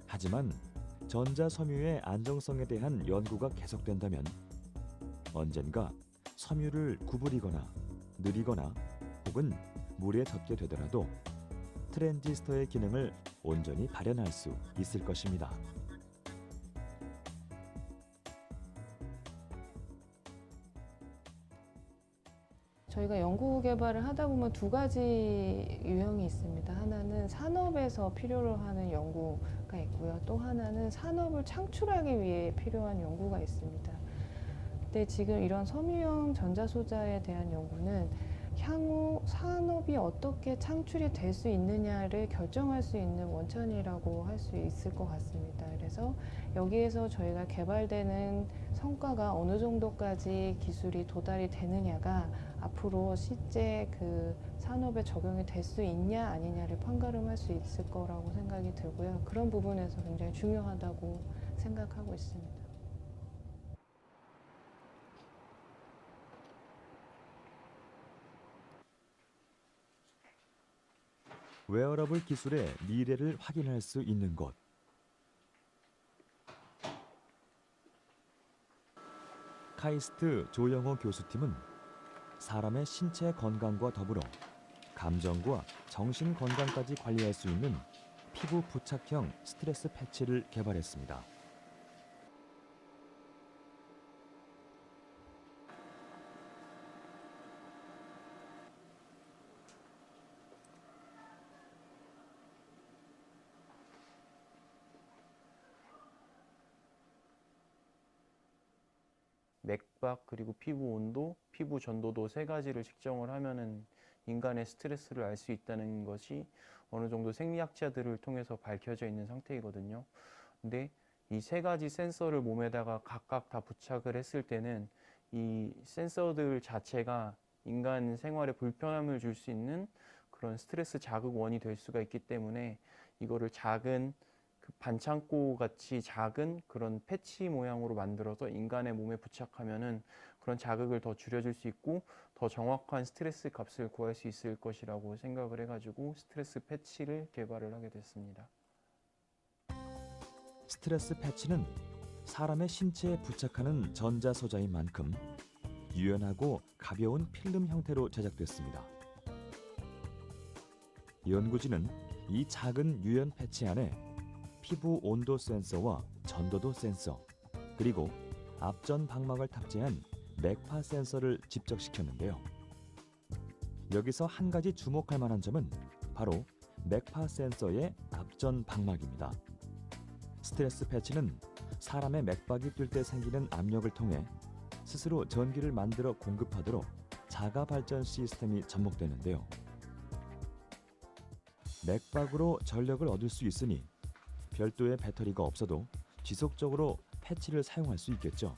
하지만 전자섬유의 안정성에 대한 연구가 계속된다면 언젠가 섬유를 구부리거나 느리거나 혹은 물에 젖게 되더라도 트랜지스터의 기능을 온전히 발현할 수 있을 것입니다. 저희가 연구 개발을 하다 보면 두 가지 유형이 있습니다. 하나는 산업에서 필요로 하는 연구가 있고요. 또 하나는 산업을 창출하기 위해 필요한 연구가 있습니다. 근데 지금 이런 섬유형 전자소자에 대한 연구는 향후 산업이 어떻게 창출이 될 수 있느냐를 결정할 수 있는 원천이라고 할 수 있을 것 같습니다. 그래서 여기에서 저희가 개발되는 성과가 어느 정도까지 기술이 도달이 되느냐가 앞으로 실제 그 산업에 적용이 될 수 있냐 아니냐를 판가름할 수 있을 거라고 생각이 들고요. 그런 부분에서 굉장히 중요하다고 생각하고 있습니다. 웨어러블 기술의 미래를 확인할 수 있는 곳. 카이스트 조영호 교수팀은 사람의 신체 건강과 더불어 감정과 정신 건강까지 관리할 수 있는 피부 부착형 스트레스 패치를 개발했습니다. 맥박 그리고 피부 온도, 피부 전도도 세 가지를 측정을 하면은 인간의 스트레스를 알 수 있다는 것이 어느 정도 생리학자들을 통해서 밝혀져 있는 상태이거든요. 근데 이 세 가지 센서를 몸에다가 각각 다 부착을 했을 때는 이 센서들 자체가 인간 생활에 불편함을 줄 수 있는 그런 스트레스 자극원이 될 수가 있기 때문에 이거를 작은 그 반창고 같이 작은 그런 패치 모양으로 만들어서 인간의 몸에 부착하면은 그런 자극을 더 줄여줄 수 있고 더 정확한 스트레스 값을 구할 수 있을 것이라고 생각을 해가지고 스트레스 패치를 개발을 하게 됐습니다. 스트레스 패치는 사람의 신체에 부착하는 전자 소자인 만큼 유연하고 가벼운 필름 형태로 제작됐습니다. 연구진은 이 작은 유연 패치 안에 피부 온도 센서와 전도도 센서, 그리고 앞전 방막을 탑재한 맥파 센서를 집적시켰는데요. 여기서 한 가지 주목할 만한 점은 바로 맥파 센서의 앞전 방막입니다. 스트레스 패치는 사람의 맥박이 뛸 때 생기는 압력을 통해 스스로 전기를 만들어 공급하도록 자가 발전 시스템이 접목되는데요. 맥박으로 전력을 얻을 수 있으니 별도의 배터리가 없어도 지속적으로 패치를 사용할 수 있겠죠.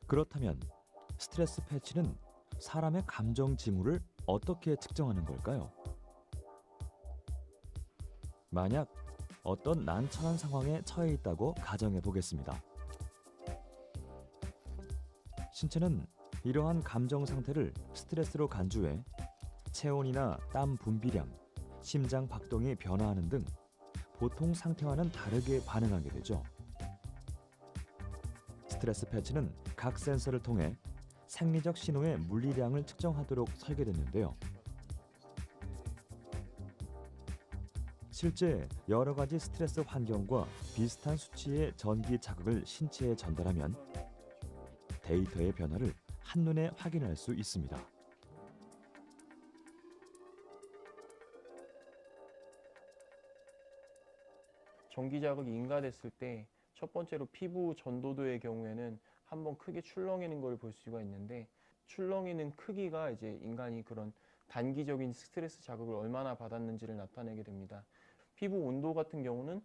그렇다면 스트레스 패치는 사람의 감정 징후를 어떻게 측정하는 걸까요? 만약 어떤 난처한 상황에 처해 있다고 가정해 보겠습니다. 신체는 이러한 감정 상태를 스트레스로 간주해 체온이나 땀 분비량, 심장 박동이 변화하는 등 보통 상태와는 다르게 반응하게 되죠. 스트레스 패치는 각 센서를 통해 생리적 신호의 물리량을 측정하도록 설계됐는데요. 실제 여러 가지 스트레스 환경과 비슷한 수치의 전기 자극을 신체에 전달하면 데이터의 변화를 한눈에 확인할 수 있습니다. 전기 자극이 인가됐을 때 첫 번째로 피부 전도도의 경우에는 한번 크게 출렁이는 걸 볼 수가 있는데, 출렁이는 크기가 이제 인간이 그런 단기적인 스트레스 자극을 얼마나 받았는지를 나타내게 됩니다. 피부 온도 같은 경우는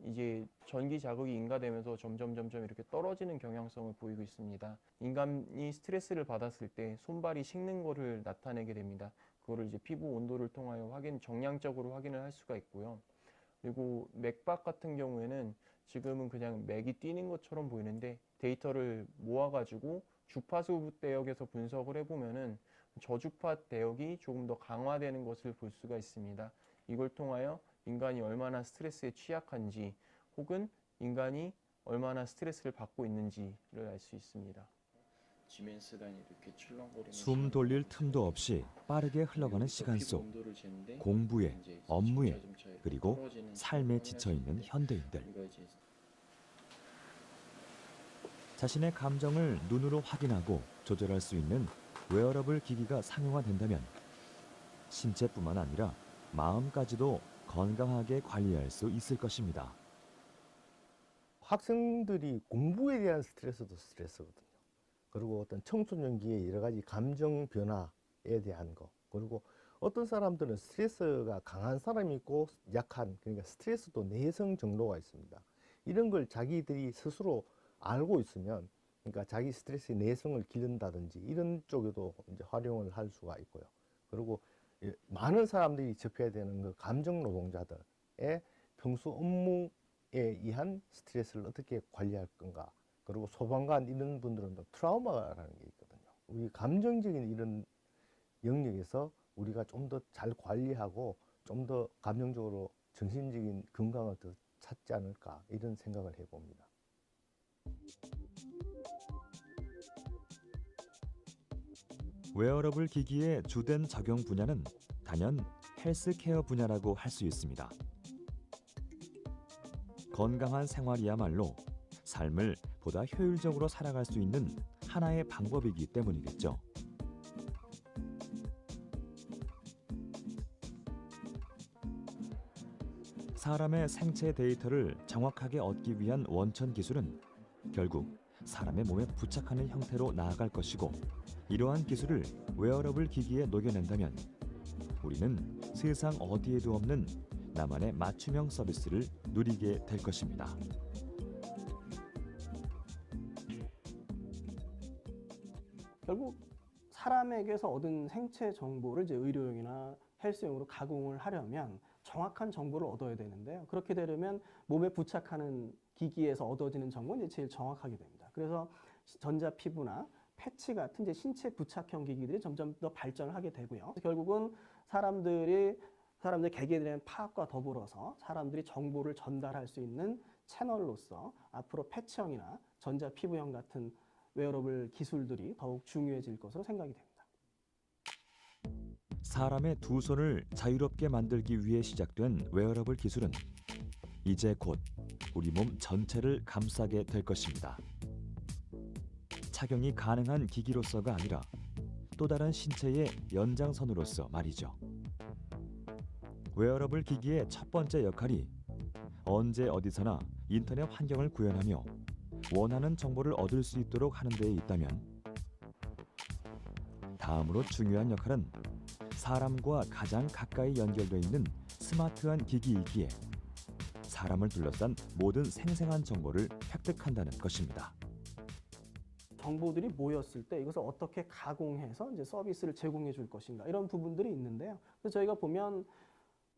이제 전기 자극이 인가되면서 점점 이렇게 떨어지는 경향성을 보이고 있습니다. 인간이 스트레스를 받았을 때 손발이 식는 것을 나타내게 됩니다. 그거를 이제 피부 온도를 통하여 정량적으로 확인을 할 수가 있고요. 그리고 맥박 같은 경우에는 지금은 그냥 맥이 뛰는 것처럼 보이는데, 데이터를 모아가지고 주파수 대역에서 분석을 해보면은 저주파 대역이 조금 더 강화되는 것을 볼 수가 있습니다. 이걸 통하여 인간이 얼마나 스트레스에 취약한지, 혹은 인간이 얼마나 스트레스를 받고 있는지를 알 수 있습니다. 지면 시간이 이렇게 출렁거리는 숨 돌릴 틈도 없이 빠르게 흘러가는 시간 속 공부에, 업무에, 그리고 삶에 지쳐있는 현대인들. 자신의 감정을 눈으로 확인하고 조절할 수 있는 웨어러블 기기가 상용화된다면 신체뿐만 아니라 마음까지도 건강하게 관리할 수 있을 것입니다. 학생들이 공부에 대한 스트레스도 스트레스거든요. 그리고 어떤 청소년기의 여러 가지 감정 변화에 대한 거, 그리고 어떤 사람들은 스트레스가 강한 사람이 있고 약한, 그러니까 스트레스도 내성 정도가 있습니다. 이런 걸 자기들이 스스로 알고 있으면, 그러니까 자기 스트레스의 내성을 기른다든지 이런 쪽에도 이제 활용을 할 수가 있고요. 그리고 많은 사람들이 접해야 되는 그 감정 노동자들의 평소 업무에 의한 스트레스를 어떻게 관리할 건가. 그리고 소방관 이런 분들은 또 트라우마라는 게 있거든요. 우리 감정적인 이런 영역에서 우리가 좀 더 잘 관리하고 좀 더 감정적으로 정신적인 건강을 더 찾지 않을까 이런 생각을 해봅니다. 웨어러블 기기의 주된 적용 분야는 단연 헬스케어 분야라고 할 수 있습니다. 건강한 생활이야말로 삶을 보다 효율적으로 살아갈 수 있는 하나의 방법이기 때문이겠죠. 사람의 생체 데이터를 정확하게 얻기 위한 원천 기술은 결국 사람의 몸에 부착하는 형태로 나아갈 것이고, 이러한 기술을 웨어러블 기기에 녹여낸다면 우리는 세상 어디에도 없는 나만의 맞춤형 서비스를 누리게 될 것입니다. 결국 사람에게서 얻은 생체 정보를 이제 의료용이나 헬스용으로 가공을 하려면 정확한 정보를 얻어야 되는데요. 그렇게 되려면 몸에 부착하는 기기에서 얻어지는 정보는 이제 제일 정확하게 됩니다. 그래서 전자 피부나 패치 같은 이제 신체 부착형 기기들이 점점 더 발전을 하게 되고요. 결국은 사람들 개개인에 대한 파악과 더불어서 사람들이 정보를 전달할 수 있는 채널로서 앞으로 패치형이나 전자 피부형 같은 웨어러블 기술들이 더욱 중요해질 것으로 생각이 됩니다. 사람의 두 손을 자유롭게 만들기 위해 시작된 웨어러블 기술은 이제 곧 우리 몸 전체를 감싸게 될 것입니다. 착용이 가능한 기기로서가 아니라 또 다른 신체의 연장선으로서 말이죠. 웨어러블 기기의 첫 번째 역할이 언제 어디서나 인터넷 환경을 구현하며 원하는 정보를 얻을 수 있도록 하는 데에 있다면, 다음으로 중요한 역할은 사람과 가장 가까이 연결되어 있는 스마트한 기기이기에 사람을 둘러싼 모든 생생한 정보를 획득한다는 것입니다. 정보들이 모였을 때 이것을 어떻게 가공해서 이제 서비스를 제공해 줄 것인가, 이런 부분들이 있는데요. 그래서 저희가 보면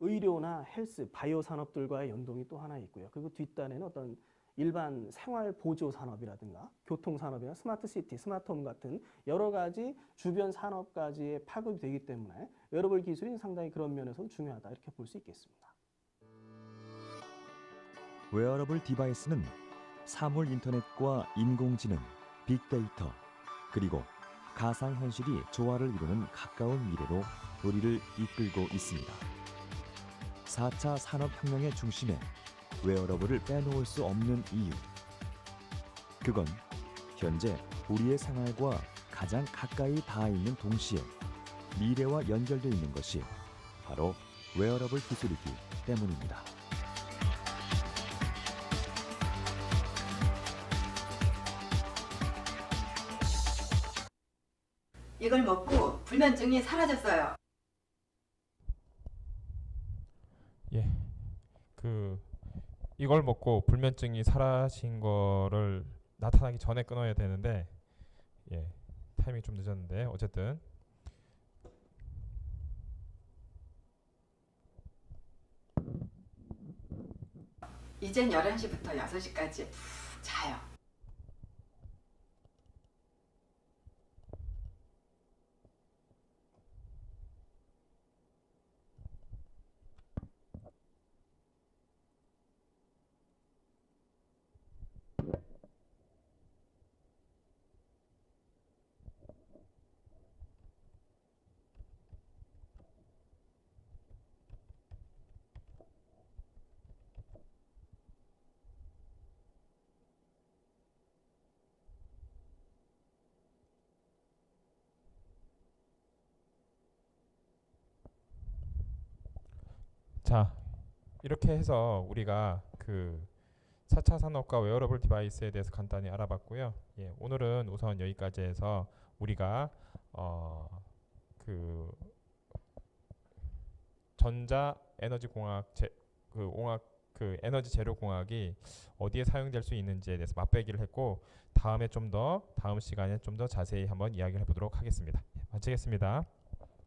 의료나 헬스, 바이오 산업들과의 연동이 또 하나 있고요. 그리고 뒷단에는 어떤 일반 생활 보조 산업이라든가 교통 산업이나 스마트 시티, 스마트홈 같은 여러 가지 주변 산업까지의 파급이 되기 때문에 웨어러블 기술이 상당히 그런 면에서는 중요하다, 이렇게 볼 수 있겠습니다. 웨어러블 디바이스는 사물 인터넷과 인공지능, 빅데이터, 그리고 가상현실이 조화를 이루는 가까운 미래로 우리를 이끌고 있습니다. 4차 산업혁명의 중심에 웨어러블을 빼놓을 수 없는 이유. 그건 현재 우리의 생활과 가장 가까이 닿아 있는 동시에 미래와 연결되어 있는 것이 바로 웨어러블 기술이기 때문입니다. 이걸 먹고 불면증이 사라졌어요. 예, 이걸 먹고 불면증이 사라진 거를 나타나기 전에 끊어야 되는데, 예, 타이밍이 좀 늦었는데 어쨌든 이젠 11시부터 6시까지 푹 자요. 자, 이렇게 해서 우리가 그 4차 산업과 웨어러블 디바이스에 대해서 간단히 알아봤고요. 예, 오늘은 우선 여기까지 해서 우리가 그 전자 에너지 공학 그 에너지 재료 공학이 어디에 사용될 수 있는지에 대해서 맛배기를 했고, 다음 시간에 좀 더 자세히 한번 이야기를 해보도록 하겠습니다. 마치겠습니다.